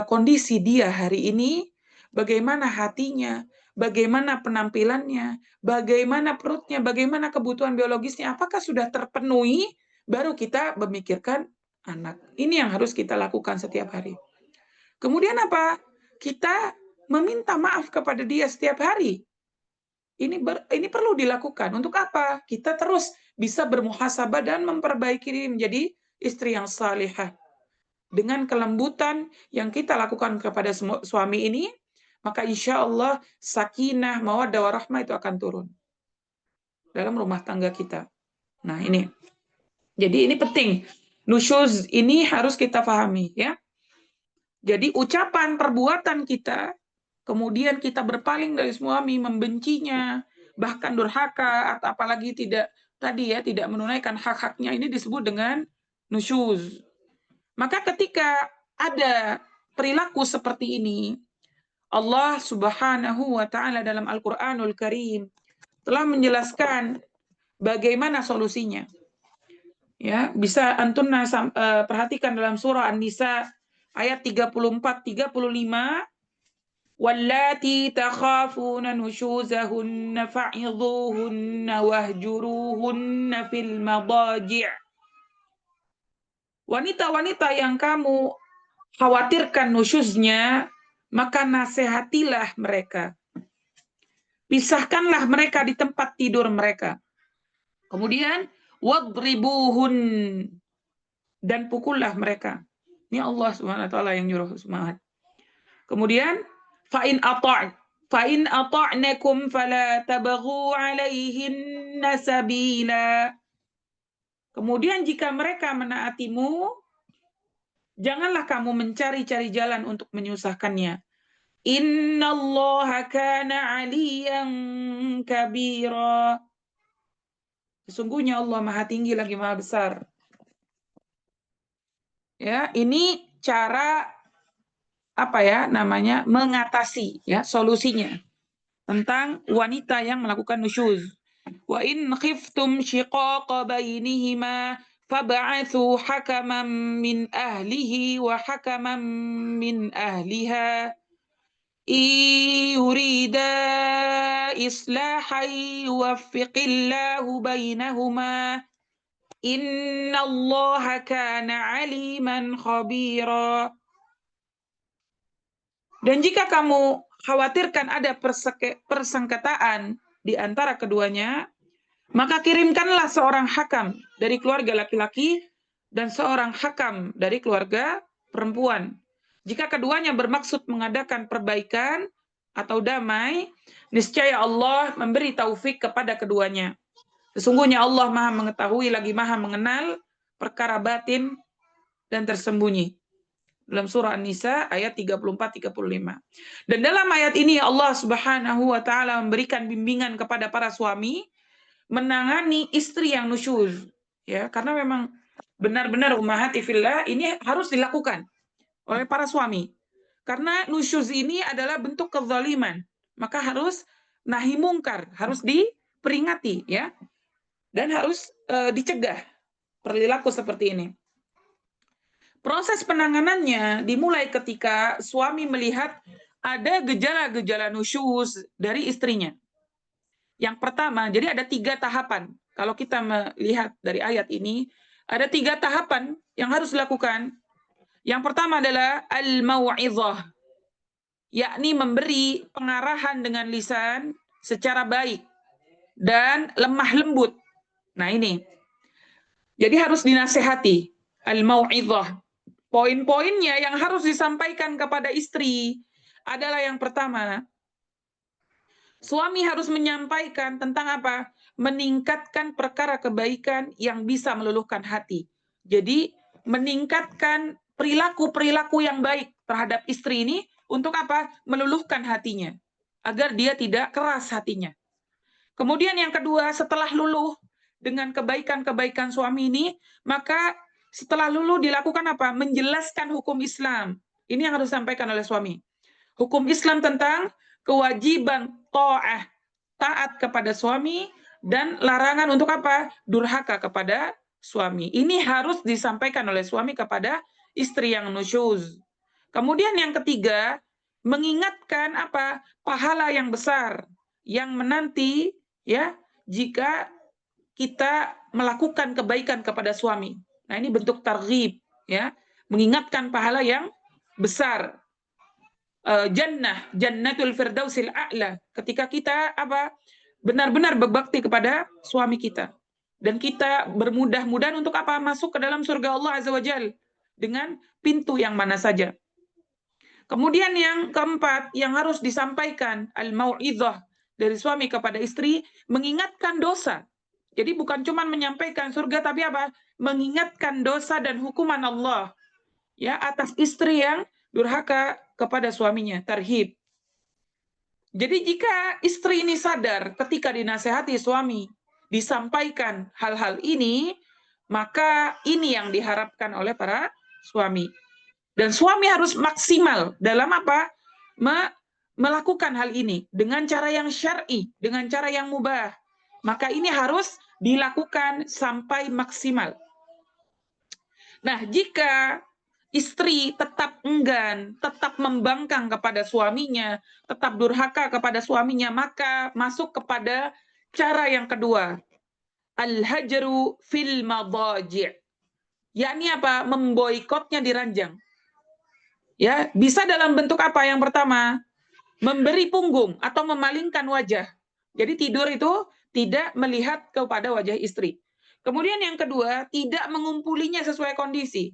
kondisi dia hari ini, bagaimana hatinya, bagaimana penampilannya, bagaimana perutnya, bagaimana kebutuhan biologisnya, apakah sudah terpenuhi, baru kita memikirkan anak. Ini yang harus kita lakukan setiap hari. Kemudian apa? Kita meminta maaf kepada dia setiap hari. Ini perlu dilakukan. Untuk apa? Kita terus bisa bermuhasabah dan memperbaiki diri menjadi istri yang salihah. Dengan kelembutan yang kita lakukan kepada suami ini, maka insya Allah sakinah, mawaddah, warahmah itu akan turun dalam rumah tangga kita. Nah ini, jadi ini penting. Nusyuz ini harus kita pahami, ya. Jadi ucapan, perbuatan kita, kemudian kita berpaling dari suami, membencinya, bahkan durhaka, atau apalagi tidak menunaikan hak-haknya, ini disebut dengan nusyuz. Maka ketika ada perilaku seperti ini, Allah Subhanahu wa taala dalam Al-Qur'anul Karim telah menjelaskan bagaimana solusinya. Ya, bisa antum perhatikan dalam surah An-Nisa ayat 34-35, wallati takhafuna nushuzahunna fa'idhuhunna wahjuruhunna fil madaji'. Wanita-wanita yang kamu khawatirkan nusyuznya, maka nasihatilah mereka. Pisahkanlah mereka di tempat tidur mereka. Kemudian wadribuhun, dan pukullah mereka. Ini Allah Subhanahu wa taala yang nyuruh semangat. Kemudian fa'in ata'nakum fala tabghu 'alaihinna sabila. Kemudian jika mereka menaatimu, janganlah kamu mencari-cari jalan untuk menyusahkannya. Innallaha kana 'aliyan kabira. Sesungguhnya Allah Maha Tinggi lagi Maha Besar. Ya, ini cara mengatasi, ya, solusinya tentang wanita yang melakukan nusyuz. Wa in khiftum shiqaqa bainihima fab'athu hakaman min ahlihi wa hakaman min ahliha yurida islahan yuwaffiqillahu bainahuma innallaha kana aliman khabira. Dan jika kamu khawatirkan ada persengketaan di antara keduanya, maka kirimkanlah seorang hakam dari keluarga laki-laki dan seorang hakam dari keluarga perempuan. Jika keduanya bermaksud mengadakan perbaikan atau damai, niscaya Allah memberi taufik kepada keduanya. Sesungguhnya Allah Maha mengetahui lagi Maha mengenal perkara batin dan tersembunyi. Dalam surah An-Nisa ayat 34-35. Dan dalam ayat ini Allah Subhanahu wa taala memberikan bimbingan kepada para suami menangani istri yang nusyuz, ya, karena memang benar-benar ummahati fillah ini harus dilakukan oleh para suami. Karena nusyuz ini adalah bentuk kezaliman, maka harus nahi mungkar, harus diperingati, ya. Dan harus dicegah perilaku seperti ini. Proses penanganannya dimulai ketika suami melihat ada gejala-gejala nusyuz dari istrinya. Yang pertama, jadi ada 3 tahapan. Kalau kita melihat dari ayat ini, ada 3 tahapan yang harus dilakukan. Yang pertama adalah al-mau'izah, yakni memberi pengarahan dengan lisan secara baik dan lemah lembut. Nah ini, jadi harus dinasehati, al-mau'izah. Poin-poinnya yang harus disampaikan kepada istri adalah yang pertama, suami harus menyampaikan tentang apa? Meningkatkan perkara kebaikan yang bisa meluluhkan hati. Jadi meningkatkan perilaku-perilaku yang baik terhadap istri ini untuk apa? Meluluhkan hatinya, agar dia tidak keras hatinya. Kemudian yang kedua, setelah luluh dengan kebaikan-kebaikan suami ini, maka setelah luluh dilakukan apa? Menjelaskan hukum Islam. Ini yang harus disampaikan oleh suami. Hukum Islam tentang kewajiban ta'ah, taat kepada suami, dan larangan untuk apa? Durhaka kepada suami. Ini harus disampaikan oleh suami kepada istri yang nusyuz. Kemudian yang ketiga, mengingatkan apa? Pahala yang besar yang menanti ya jika kita melakukan kebaikan kepada suami. Nah, ini bentuk targhib ya, mengingatkan pahala yang besar. Jannatul firdausil a'la, ketika kita apa? Benar-benar berbakti kepada suami kita. Dan kita bermudah-mudahan untuk apa? Masuk ke dalam surga Allah Azza wa Jalla dengan pintu yang mana saja. Kemudian yang keempat yang harus disampaikan al-mau'izah dari suami kepada istri, mengingatkan dosa. Jadi bukan cuma menyampaikan surga, tapi apa? Mengingatkan dosa dan hukuman Allah ya atas istri yang durhaka kepada suaminya, tarhib. Jadi jika istri ini sadar ketika dinasehati suami, disampaikan hal-hal ini, maka ini yang diharapkan oleh para suami. Dan suami harus maksimal dalam apa? Melakukan hal ini dengan cara yang syar'i, dengan cara yang mubah. Maka ini harus dilakukan sampai maksimal. Nah, jika istri tetap enggan, tetap membangkang kepada suaminya, tetap durhaka kepada suaminya, maka masuk kepada cara yang kedua. Al-hajru fil madaji'. Yakni apa? Memboikotnya di ranjang. Ya, bisa dalam bentuk apa? Yang pertama, memberi punggung atau memalingkan wajah. Jadi tidur itu tidak melihat kepada wajah istri. Kemudian yang kedua, tidak mengumpulinya sesuai kondisi.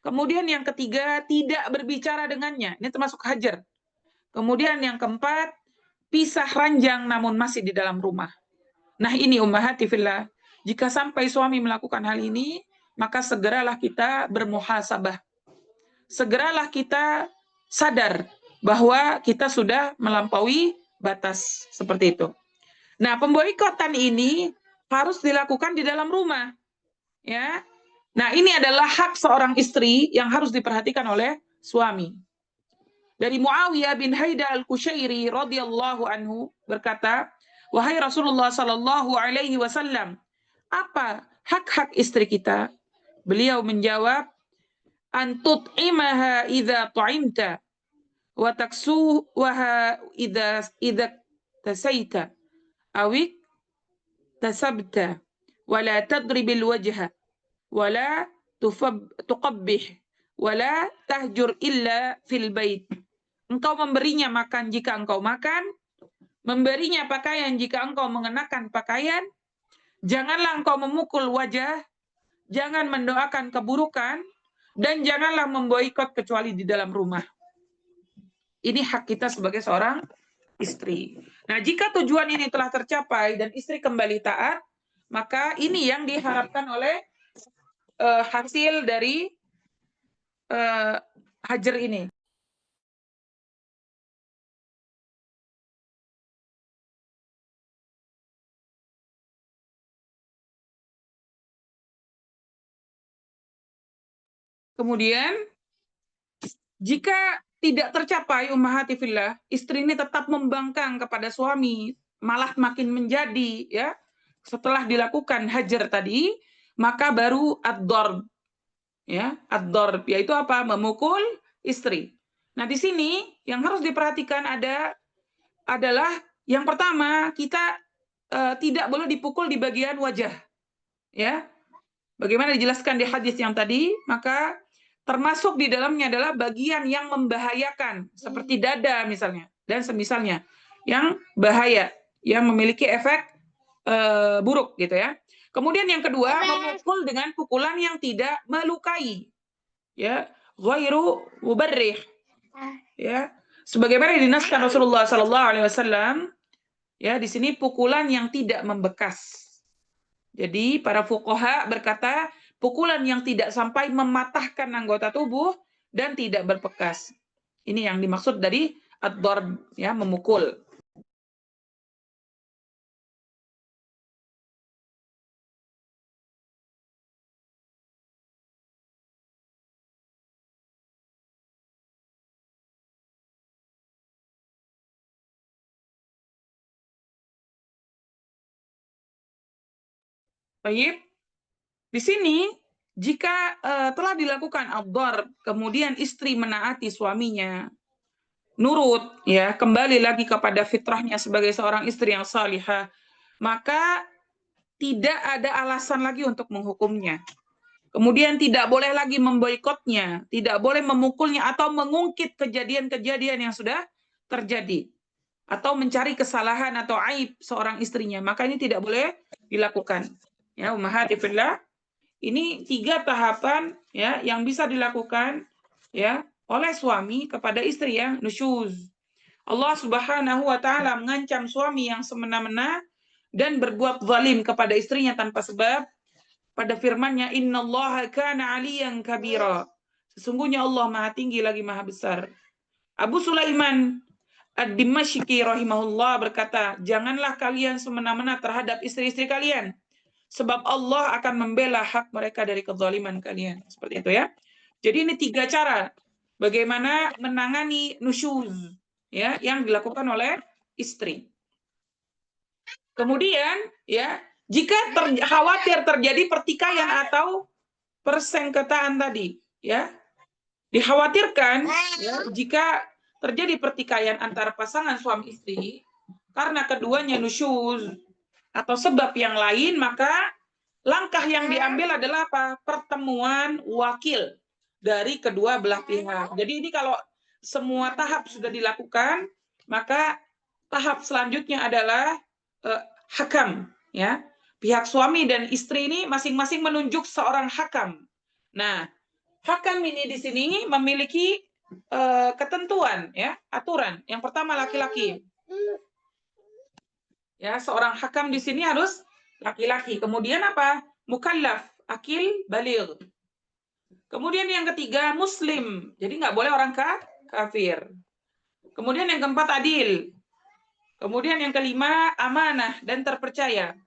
Kemudian yang ketiga, tidak berbicara dengannya. Ini termasuk hajar. Kemudian yang keempat, pisah ranjang namun masih di dalam rumah. Nah ini ummahati fillah. Jika sampai suami melakukan hal ini, maka segeralah kita bermuhasabah. Segeralah kita sadar bahwa kita sudah melampaui batas seperti itu. Nah, pemboikotan ini harus dilakukan di dalam rumah. Ya. Nah, ini adalah hak seorang istri yang harus diperhatikan oleh suami. Dari Muawiyah bin Haida al-Kushairi radhiyallahu anhu berkata, "Wahai Rasulullah sallallahu alaihi wasallam, apa hak-hak istri kita?" Beliau menjawab, "An tut'imaha idza tu'imta wa taksuha idza tasaita awik tasabta wa la tadribil wajha wala tuqabbih wala tahjur illa fil bait." Engkau memberinya makan jika engkau makan, memberinya pakaian jika engkau mengenakan pakaian, janganlah engkau memukul wajah, jangan mendoakan keburukan, dan janganlah memboikot kecuali di dalam rumah. Ini hak kita sebagai seorang istri. Nah, jika tujuan ini telah tercapai dan istri kembali taat, maka ini yang diharapkan oleh hasil dari hajar ini. Kemudian, jika tidak tercapai ummahati fillah, istri ini tetap membangkang kepada suami, malah makin menjadi ya, setelah dilakukan hajar tadi, maka baru ad-darb. Ya, ad-darb yaitu apa? Memukul istri. Nah, di sini yang harus diperhatikan adalah yang pertama, kita tidak boleh dipukul di bagian wajah. Ya. Bagaimana dijelaskan di hadis yang tadi, maka termasuk di dalamnya adalah bagian yang membahayakan, seperti dada misalnya, dan semisalnya, yang bahaya, yang memiliki efek buruk gitu ya. Kemudian yang kedua, memukul dengan pukulan yang tidak melukai. Ya, ghairu mubarrih. Ya, sebagaimana dinaskan Rasulullah sallallahu alaihi wasallam, ya, di sini pukulan yang tidak membekas. Jadi para fuqaha berkata pukulan yang tidak sampai mematahkan anggota tubuh dan tidak berbekas. Ini yang dimaksud dari ad-darb, ya, memukul. Baik. Di sini jika telah dilakukan ad-dhar, kemudian istri menaati suaminya, nurut, ya, kembali lagi kepada fitrahnya sebagai seorang istri yang salihah, maka tidak ada alasan lagi untuk menghukumnya. Kemudian tidak boleh lagi memboikotnya, tidak boleh memukulnya atau mengungkit kejadian-kejadian yang sudah terjadi, atau mencari kesalahan atau aib seorang istrinya. Maka ini tidak boleh dilakukan. Ya, ummahati fillah, ini 3 tahapan ya yang bisa dilakukan ya oleh suami kepada istri yang nusyuz. Allah Subhanahu wa taala mengancam suami yang semena-mena dan berbuat zalim kepada istrinya tanpa sebab pada firman-Nya, innallaha kana 'aliyan kabira. Sesungguhnya Allah Maha tinggi lagi Maha besar. Abu Sulaiman Ad-Dimashqi rahimahullah berkata, janganlah kalian semena-mena terhadap istri-istri kalian, sebab Allah akan membela hak mereka dari kezaliman kalian. Seperti itu ya. Jadi ini 3 cara bagaimana menangani nusyuz ya yang dilakukan oleh istri. Kemudian ya, jika khawatir terjadi pertikaian atau persengketaan tadi, ya, dikhawatirkan ya, jika terjadi pertikaian antara pasangan suami istri karena keduanya nusyuz atau sebab yang lain, maka langkah yang diambil adalah apa? Pertemuan wakil dari kedua belah pihak. Jadi ini kalau semua tahap sudah dilakukan, maka tahap selanjutnya adalah hakam, ya. Pihak suami dan istri ini masing-masing menunjuk seorang hakam. Nah, hakam ini di sini memiliki ketentuan, ya, aturan. Yang pertama laki-laki. Ya, seorang hakam di sini harus laki-laki. Kemudian apa? Mukallaf, akil, baligh. Kemudian yang ketiga muslim. Jadi nggak boleh orang kafir. Kemudian yang keempat adil. Kemudian yang kelima amanah dan terpercaya.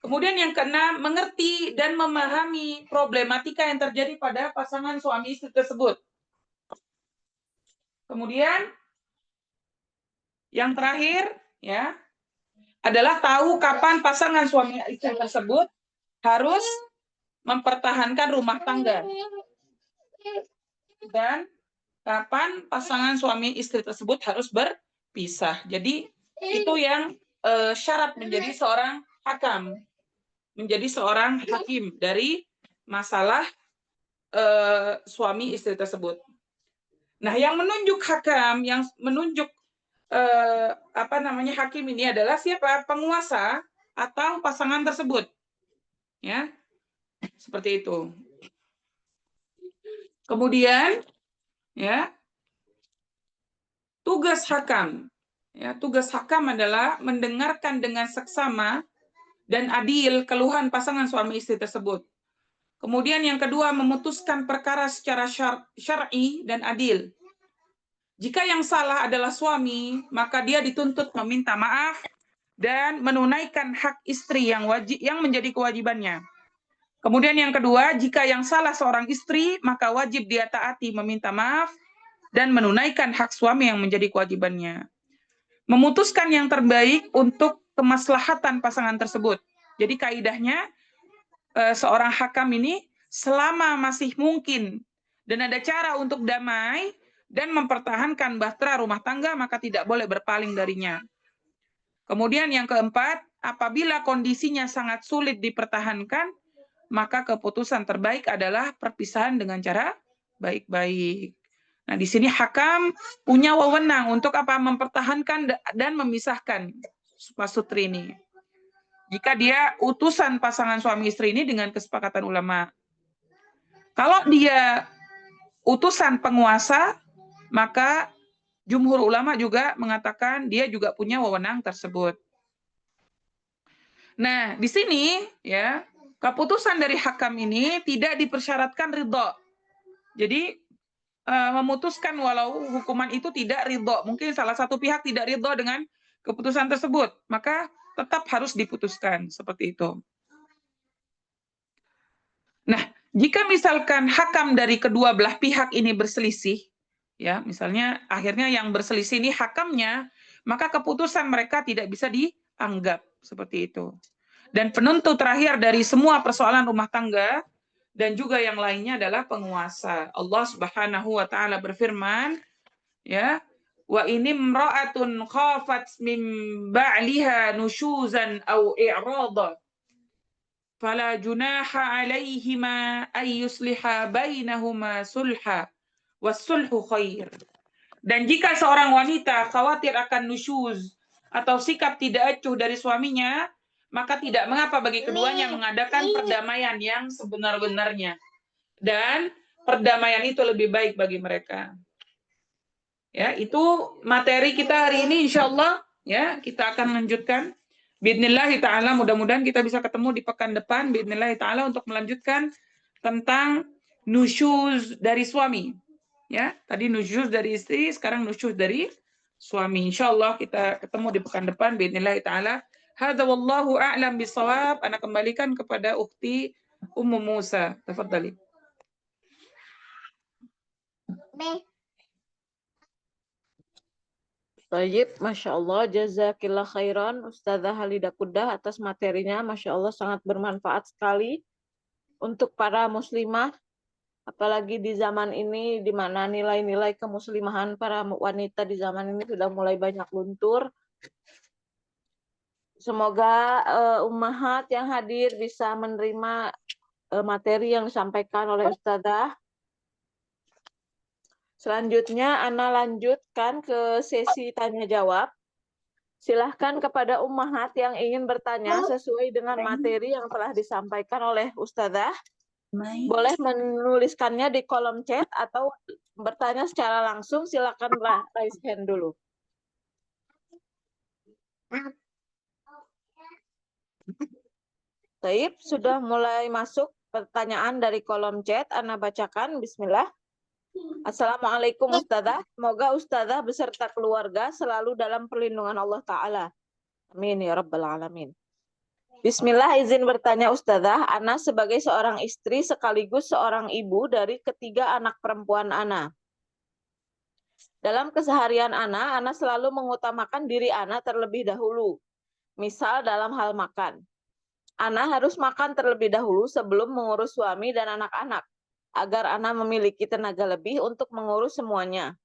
Kemudian yang keenam mengerti dan memahami problematika yang terjadi pada pasangan suami istri tersebut. Kemudian yang terakhir ya adalah tahu kapan pasangan suami istri tersebut harus mempertahankan rumah tangga dan kapan pasangan suami istri tersebut harus berpisah. Jadi itu yang syarat menjadi seorang hakam, menjadi seorang hakim dari masalah suami istri tersebut. Nah, yang menunjuk hakam, yang menunjuk hakim ini adalah siapa? Penguasa atau pasangan tersebut. Ya. Seperti itu. Kemudian ya, tugas hakam. Ya, tugas hakam adalah mendengarkan dengan seksama dan adil keluhan pasangan suami istri tersebut. Kemudian yang kedua, memutuskan perkara secara syar'i dan adil. Jika yang salah adalah suami, maka dia dituntut meminta maaf dan menunaikan hak istri yang menjadi kewajibannya. Kemudian yang kedua, jika yang salah seorang istri, maka wajib dia taati meminta maaf dan menunaikan hak suami yang menjadi kewajibannya. Memutuskan yang terbaik untuk kemaslahatan pasangan tersebut. Jadi kaidahnya seorang hakam ini selama masih mungkin dan ada cara untuk damai dan mempertahankan bahtera rumah tangga, maka tidak boleh berpaling darinya. Kemudian yang keempat, apabila kondisinya sangat sulit dipertahankan, maka keputusan terbaik adalah perpisahan dengan cara baik-baik. Nah, di sini hakam punya wewenang untuk apa? Mempertahankan dan memisahkan pasutri ini. Jika dia utusan pasangan suami istri ini dengan kesepakatan ulama. Kalau dia utusan penguasa, maka jumhur ulama juga mengatakan dia juga punya wewenang tersebut. Nah, di sini ya, keputusan dari hakam ini tidak dipersyaratkan ridho. Jadi memutuskan walau hukuman itu tidak ridho. Mungkin salah satu pihak tidak ridho dengan keputusan tersebut, maka tetap harus diputuskan seperti itu. Nah, jika misalkan hakam dari kedua belah pihak ini berselisih, ya, misalnya akhirnya yang berselisih ini hakamnya, maka keputusan mereka tidak bisa dianggap seperti itu. Dan penentu terakhir dari semua persoalan rumah tangga dan juga yang lainnya adalah penguasa. Allah Subhanahu wa taala berfirman, ya, wa ini imra'atun khafat min ba'liha nusyuzan aw i'rada fala junaha 'alaihima ay yusliha bainahuma sulha was-sulhu khair. Dan jika seorang wanita khawatir akan nusyuz atau sikap tidak acuh dari suaminya, maka tidak mengapa bagi keduanya mengadakan perdamaian yang sebenar-benarnya. Dan perdamaian itu lebih baik bagi mereka. Ya, itu materi kita hari ini insyaallah, ya, kita akan lanjutkan. Bismillah taala, mudah-mudahan kita bisa ketemu di pekan depan bismillah taala untuk melanjutkan tentang nusyuz dari suami. Ya, tadi nusyuz dari istri, sekarang nusyuz dari suami. Insyaallah kita ketemu di pekan depan bismillah taala. Hadza wallahu a'lam bisawab. Ana kembalikan kepada ukhti Ummu Musa. Tafadhali. Baik, Masya Allah, jazakillah khairan, Ustazah Halidah Kudah atas materinya, Masya Allah sangat bermanfaat sekali untuk para muslimah, apalagi di zaman ini, di mana nilai-nilai kemuslimahan para wanita di zaman ini sudah mulai banyak luntur. Semoga ummahat yang hadir bisa menerima materi yang disampaikan oleh Ustazah. Selanjutnya, Ana lanjutkan ke sesi tanya-jawab. Silahkan kepada ummahat yang ingin bertanya sesuai dengan materi yang telah disampaikan oleh Ustazah. Boleh menuliskannya di kolom chat atau bertanya secara langsung, silakan raise hand dulu. Baik, sudah mulai masuk pertanyaan dari kolom chat. Ana bacakan, bismillah. Assalamualaikum Ustazah, semoga Ustazah beserta keluarga selalu dalam perlindungan Allah Ta'ala. Amin ya Rabbal Alamin. Bismillah, izin bertanya Ustazah, Ana sebagai seorang istri sekaligus seorang ibu dari ketiga anak perempuan Ana. Dalam keseharian Ana selalu mengutamakan diri Ana terlebih dahulu. Misal dalam hal makan. Ana harus makan terlebih dahulu sebelum mengurus suami dan anak-anak, agar Ana memiliki tenaga lebih untuk mengurus semuanya.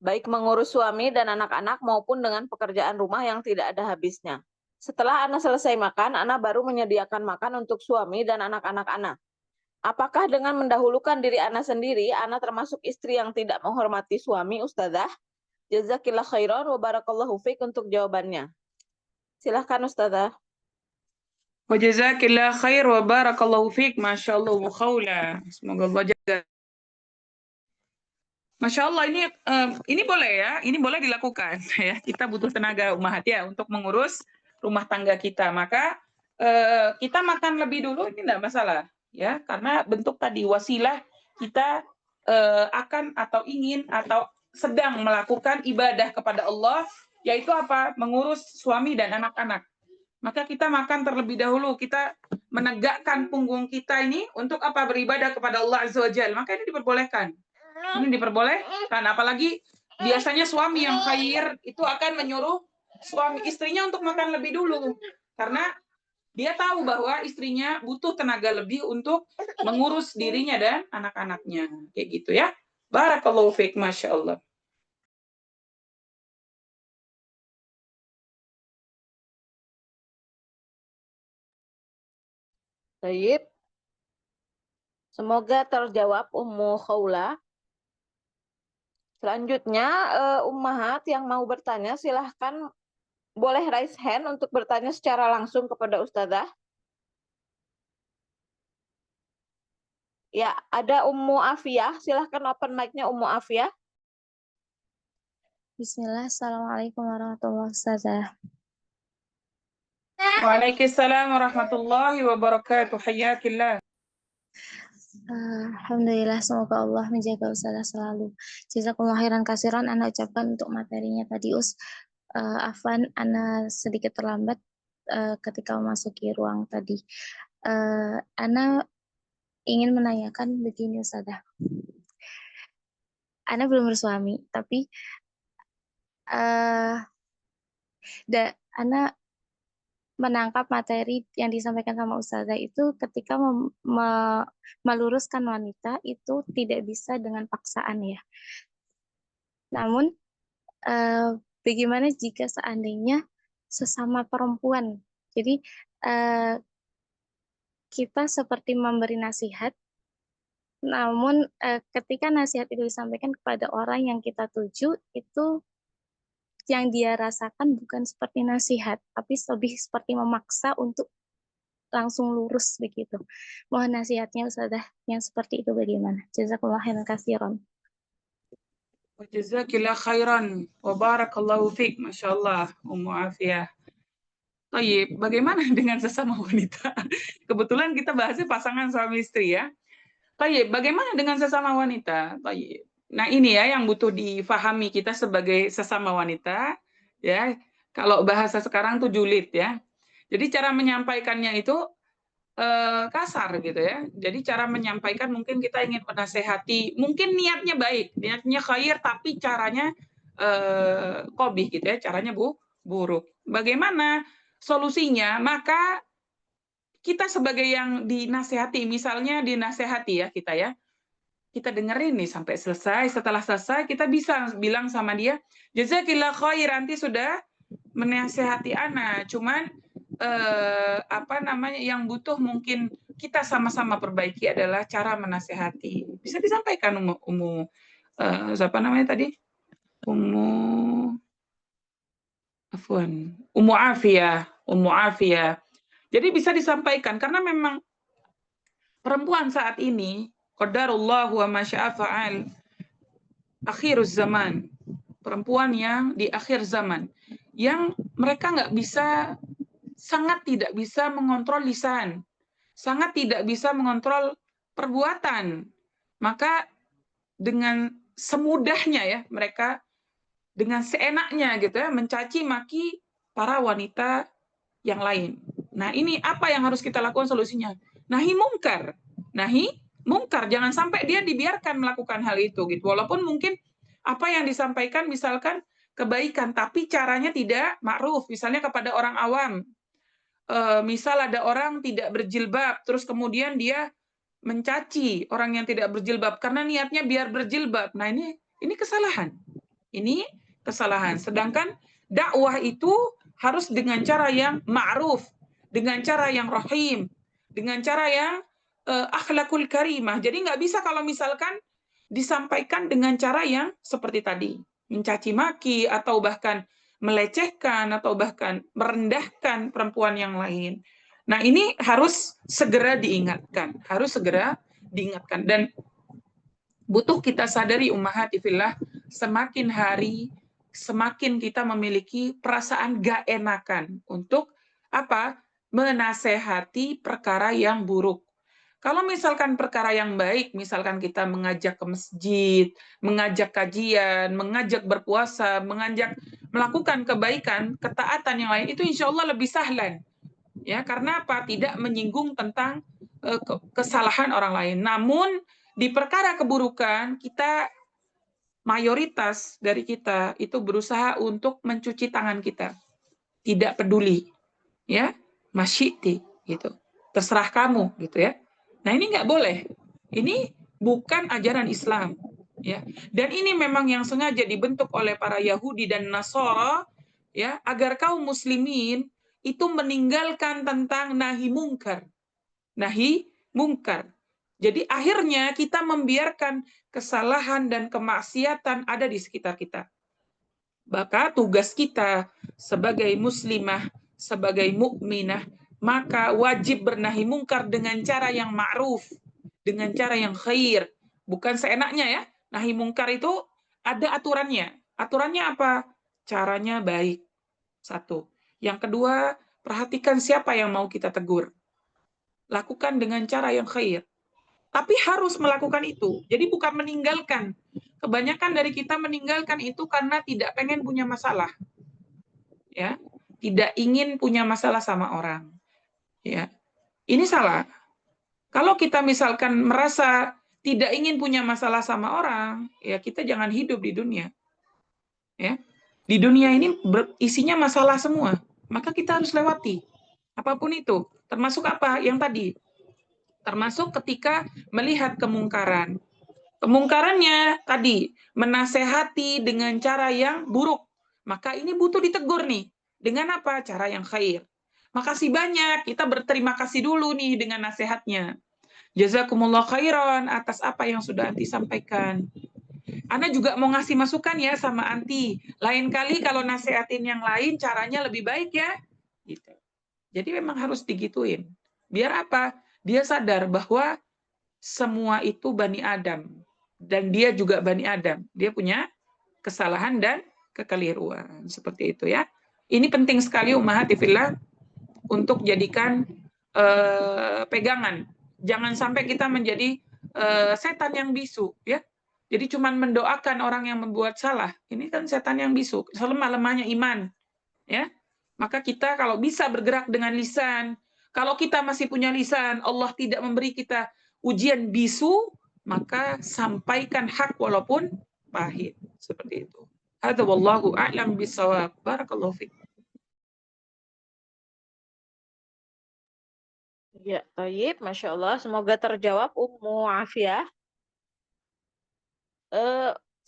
Baik mengurus suami dan anak-anak maupun dengan pekerjaan rumah yang tidak ada habisnya. Setelah Ana selesai makan, Ana baru menyediakan makan untuk suami dan anak-anak Ana. Apakah dengan mendahulukan diri Ana sendiri, Ana termasuk istri yang tidak menghormati suami, Ustazah? Jazakillah khairan wa barakallahu fiik untuk jawabannya. Silahkan Ustazah. Wa jazakillah khair wa barakallahu fiik. Masyaallah wa khawla. Semoga Allah jaga. Masya Allah, ini boleh ya, ini boleh dilakukan ya. Kita butuh tenaga ummahat ya untuk mengurus rumah tangga kita. Maka kita makan lebih dulu ini tidak masalah ya, karena bentuk tadi wasilah kita akan atau ingin atau sedang melakukan ibadah kepada Allah, yaitu apa? Mengurus suami dan anak-anak. Maka kita makan terlebih dahulu, kita menegakkan punggung kita ini untuk apa? Beribadah kepada Allah Azza wa Jalla. Maka ini diperbolehkan. Ini diperbolehkan, apalagi biasanya suami yang khair itu akan menyuruh suami istrinya untuk makan lebih dulu, karena dia tahu bahwa istrinya butuh tenaga lebih untuk mengurus dirinya dan anak-anaknya. Kayak gitu ya. Barakallahu fiik, Masya Allah. Baik. Semoga terjawab Ummu Khawla. Selanjutnya, ummahat yang mau bertanya silahkan boleh raise hand untuk bertanya secara langsung kepada Ustazah. Ya, ada Ummu Afiyah, silahkan open mic-nya Ummu Afiyah. Bismillah, Assalamualaikum warahmatullahi wabarakatuh. Waalaikumsalam warahmatullahi wabarakatuh. Hayyakillah. Alhamdulillah, semoga Allah menjaga Ustazah selalu. Jazakumullah khairan kasiran, Ana ucapkan untuk materinya tadi Afwan, Ana sedikit terlambat ketika memasuki ruang tadi. Ana ingin menanyakan begini Ustazah. Ana belum bersuami, tapi Ana menangkap materi yang disampaikan sama Ustazah itu ketika meluruskan wanita itu tidak bisa dengan paksaan ya. Namun bagaimana jika seandainya sesama perempuan? Jadi kita seperti memberi nasihat, namun ketika nasihat itu disampaikan kepada orang yang kita tuju, itu yang dia rasakan bukan seperti nasihat, tapi lebih seperti memaksa untuk langsung lurus begitu. Mohon nasihatnya Ustazah yang seperti itu bagaimana? Jazakallah khairan katsiran. Jazakillah khairan wa barakallahu fiik, masyaallah Ummu Afiyah. Baik, bagaimana dengan sesama wanita? Kebetulan kita bahasnya pasangan suami istri ya. Baik, bagaimana dengan sesama wanita? Baik. Nah, ini ya yang butuh difahami kita sebagai sesama wanita ya. Kalau bahasa sekarang tuh julid ya. Jadi cara menyampaikannya itu kasar gitu ya. Jadi cara menyampaikan mungkin kita ingin menasehati, mungkin niatnya baik, niatnya khair, tapi caranya qabih gitu ya, caranya buruk. Bagaimana solusinya? Maka kita sebagai yang dinasehati, misalnya dinasehati ya kita ya, kita dengerin nih sampai selesai. Setelah selesai kita bisa bilang sama dia, jazakillah khair, nanti sudah menasehati ana. Cuman apa namanya yang butuh mungkin kita sama-sama perbaiki adalah cara menasehati. Bisa disampaikan siapa namanya tadi? Ummu Afiyah. Jadi bisa disampaikan karena memang perempuan saat ini qadarullah wa ma syaa fa'al, akhiruz zaman. Perempuan yang di akhir zaman yang mereka sangat tidak bisa mengontrol lisan, sangat tidak bisa mengontrol perbuatan. Maka dengan semudahnya ya mereka dengan seenaknya gitu ya mencaci maki para wanita yang lain. Nah, ini apa yang harus kita lakukan solusinya? Nahi mungkar. Jangan sampai dia dibiarkan melakukan hal itu gitu. Walaupun mungkin apa yang disampaikan misalkan kebaikan tapi caranya tidak ma'ruf, misalnya kepada orang awam. Misal ada orang tidak berjilbab terus kemudian dia mencaci orang yang tidak berjilbab karena niatnya biar berjilbab. Nah, ini kesalahan. Ini kesalahan. Sedangkan dakwah itu harus dengan cara yang ma'ruf, dengan cara yang rahim, dengan cara yang akhlakul karimah. Jadi nggak bisa kalau misalkan disampaikan dengan cara yang seperti tadi, mencaci maki atau bahkan melecehkan atau bahkan merendahkan perempuan yang lain. Nah, ini harus segera diingatkan, dan butuh kita sadari ummahati fillah, semakin hari semakin kita memiliki perasaan gak enakan untuk apa? Menasehati perkara yang buruk. Kalau misalkan perkara yang baik, misalkan kita mengajak ke masjid, mengajak kajian, mengajak berpuasa, mengajak melakukan kebaikan, ketaatan yang lain, itu insya Allah lebih sahlan. Ya, karena apa? Tidak menyinggung tentang kesalahan orang lain. Namun di perkara keburukan, mayoritas dari kita itu berusaha untuk mencuci tangan kita. Tidak peduli. Ya, masyiti gitu. Terserah kamu gitu ya. Nah, ini nggak boleh. Ini bukan ajaran Islam, ya. Dan ini memang yang sengaja dibentuk oleh para Yahudi dan Nasara, ya, agar kaum muslimin itu meninggalkan tentang nahi mungkar. Jadi akhirnya kita membiarkan kesalahan dan kemaksiatan ada di sekitar kita. Maka tugas kita sebagai muslimah, sebagai mukminah, maka wajib bernahi mungkar dengan cara yang ma'ruf, dengan cara yang khair, bukan seenaknya ya. Nahi mungkar itu ada aturannya. Aturannya apa? Caranya baik. Satu. Yang kedua, perhatikan siapa yang mau kita tegur. Lakukan dengan cara yang khair. Tapi harus melakukan itu. Jadi bukan meninggalkan. Kebanyakan dari kita meninggalkan itu karena tidak pengen punya masalah. Ya, tidak ingin punya masalah sama orang. Ya. Ini salah. Kalau kita misalkan merasa tidak ingin punya masalah sama orang, ya kita jangan hidup di dunia. Ya. Di dunia ini isinya masalah semua. Maka kita harus lewati. Apapun itu. Termasuk apa? Yang tadi. Termasuk ketika melihat kemungkaran. Kemungkarannya tadi, menasehati dengan cara yang buruk. Maka ini butuh ditegur nih. Dengan apa? Cara yang khair. Makasih banyak, kita berterima kasih dulu nih dengan nasihatnya. Jazakumullah khairan atas apa yang sudah Anti sampaikan. Ana juga mau ngasih masukan ya sama Anti. Lain kali kalau nasihatin yang lain, caranya lebih baik ya. Gitu. Jadi memang harus digituin. Biar apa? Dia sadar bahwa semua itu Bani Adam. Dan dia juga Bani Adam. Dia punya kesalahan dan kekeliruan. Seperti itu ya. Ini penting sekali ummahati fillah untuk jadikan pegangan. Jangan sampai kita menjadi setan yang bisu ya. Jadi cuma mendoakan orang yang membuat salah. Ini kan setan yang bisu. Selemah-lemahnya iman ya. Maka kita kalau bisa bergerak dengan lisan, kalau kita masih punya lisan, Allah tidak memberi kita ujian bisu, maka sampaikan hak walaupun pahit. Seperti itu. Hadza wallahu a'lam bishawab. Barakallahu fiik. Ya, Tayyib, Masya Allah. Semoga terjawab Ummu Afiyah.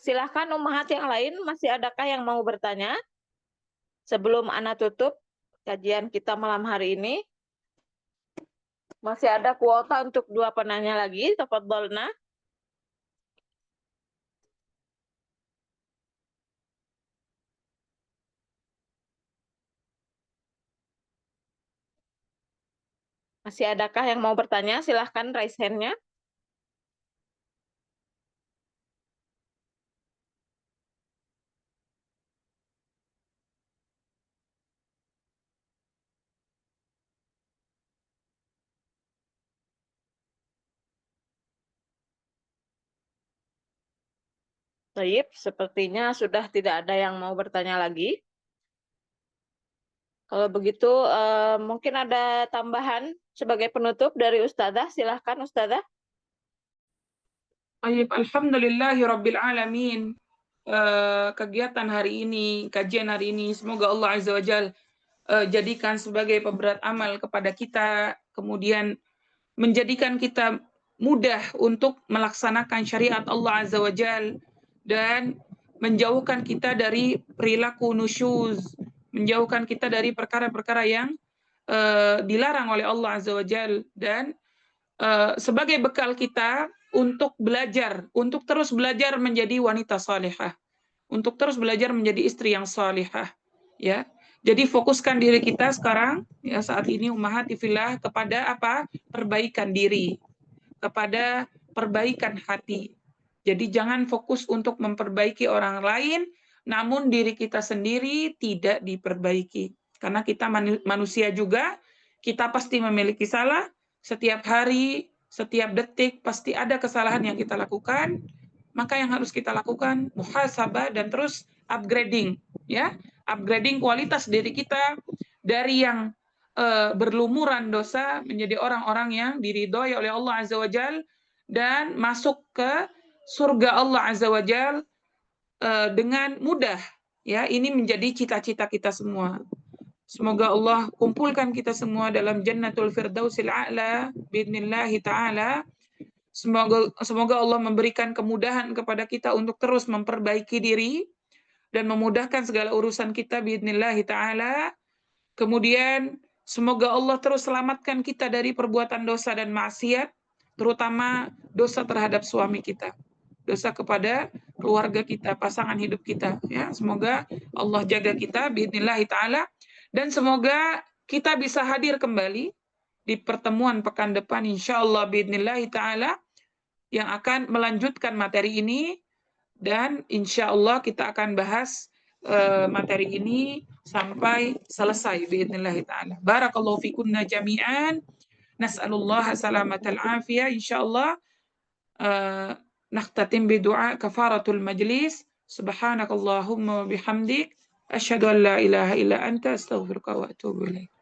Silahkan ummahat yang lain, masih adakah yang mau bertanya? Sebelum Ana tutup kajian kita malam hari ini. Masih ada kuota untuk 2 penanya lagi, tafadhalna. Masih adakah yang mau bertanya? Silahkan raise hand-nya. Tayyib, sepertinya sudah tidak ada yang mau bertanya lagi. Kalau begitu, mungkin ada tambahan sebagai penutup dari Ustadzah. Silahkan Ustadzah. Baik, alhamdulillahi rabbil alamin. Kegiatan hari ini, kajian hari ini, semoga Allah Azza wa Jal jadikan sebagai pemberat amal kepada kita, kemudian menjadikan kita mudah untuk melaksanakan syariat Allah Azza wa Jal, dan menjauhkan kita dari perilaku nusyuz, menjauhkan kita dari perkara-perkara yang dilarang oleh Allah Azza wa Jal, dan sebagai bekal kita untuk belajar, untuk terus belajar menjadi wanita salihah, untuk terus belajar menjadi istri yang salihah, ya. Jadi fokuskan diri kita sekarang, ya saat ini ummahati fillah, kepada apa? Perbaikan diri, kepada perbaikan hati. Jadi jangan fokus untuk memperbaiki orang lain, namun diri kita sendiri tidak diperbaiki. Karena kita manusia juga, kita pasti memiliki salah, setiap hari, setiap detik pasti ada kesalahan yang kita lakukan. Maka yang harus kita lakukan muhasabah dan terus upgrading, ya, upgrading kualitas diri kita dari yang berlumuran dosa menjadi orang-orang yang diridhoi oleh Allah Azza wa Jal dan masuk ke surga Allah Azza wa Jal dengan mudah. Ya, ini menjadi cita-cita kita semua. Semoga Allah kumpulkan kita semua dalam Jannatul Firdausil A'la biidznillah taala. Semoga Allah memberikan kemudahan kepada kita untuk terus memperbaiki diri dan memudahkan segala urusan kita biidznillah taala. Kemudian semoga Allah terus selamatkan kita dari perbuatan dosa dan maksiat, terutama dosa terhadap suami kita, dosa kepada keluarga kita, pasangan hidup kita, ya. Semoga Allah jaga kita biidznillah taala, dan semoga kita bisa hadir kembali di pertemuan pekan depan insyaallah biidznillah taala yang akan melanjutkan materi ini, dan insyaallah kita akan bahas materi ini sampai selesai biidznillah taala. Barakallahu fikunna jami'an. Nas'alullah salamatal afiyah. Insyaallah nakhtatim bidu'a kafaratul majlis. Subhanakallahumma wa bihamdik asyhadu an la ilaha illa anta astaghfiruka wa atubu ilaik.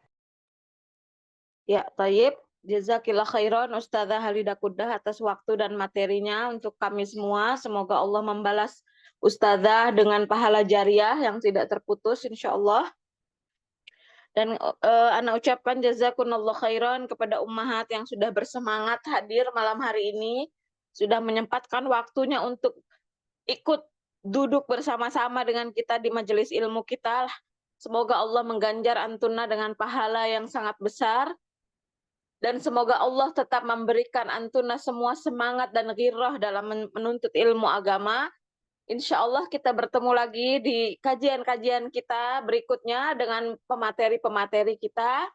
Ya, Tayyib. Jazakillah khairan Ustadzah Halidah Kudah atas waktu dan materinya untuk kami semua. Semoga Allah membalas Ustadzah dengan pahala jariah yang tidak terputus insyaallah. Dan ana ucapkan jazakumullah khairan kepada ummahat yang sudah bersemangat hadir malam hari ini, sudah menyempatkan waktunya untuk ikut duduk bersama-sama dengan kita di majelis ilmu kita. Semoga Allah mengganjar antuna dengan pahala yang sangat besar. Dan semoga Allah tetap memberikan antuna semua semangat dan ghirrah dalam menuntut ilmu agama. Insya Allah kita bertemu lagi di kajian-kajian kita berikutnya dengan pemateri-pemateri kita.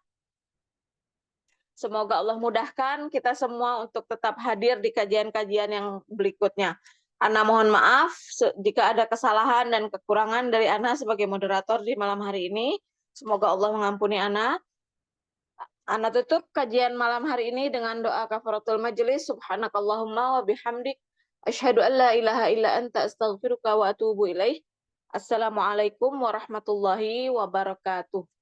Semoga Allah mudahkan kita semua untuk tetap hadir di kajian-kajian yang berikutnya. Ana mohon maaf jika ada kesalahan dan kekurangan dari Ana sebagai moderator di malam hari ini. Semoga Allah mengampuni Ana. Ana tutup kajian malam hari ini dengan doa kafaratul majelis. Subhanakallahumma wa bihamdik. Asyhadu an la ilaha illa anta astaghfiruka wa atubu ilaih. Assalamualaikum warahmatullahi wabarakatuh.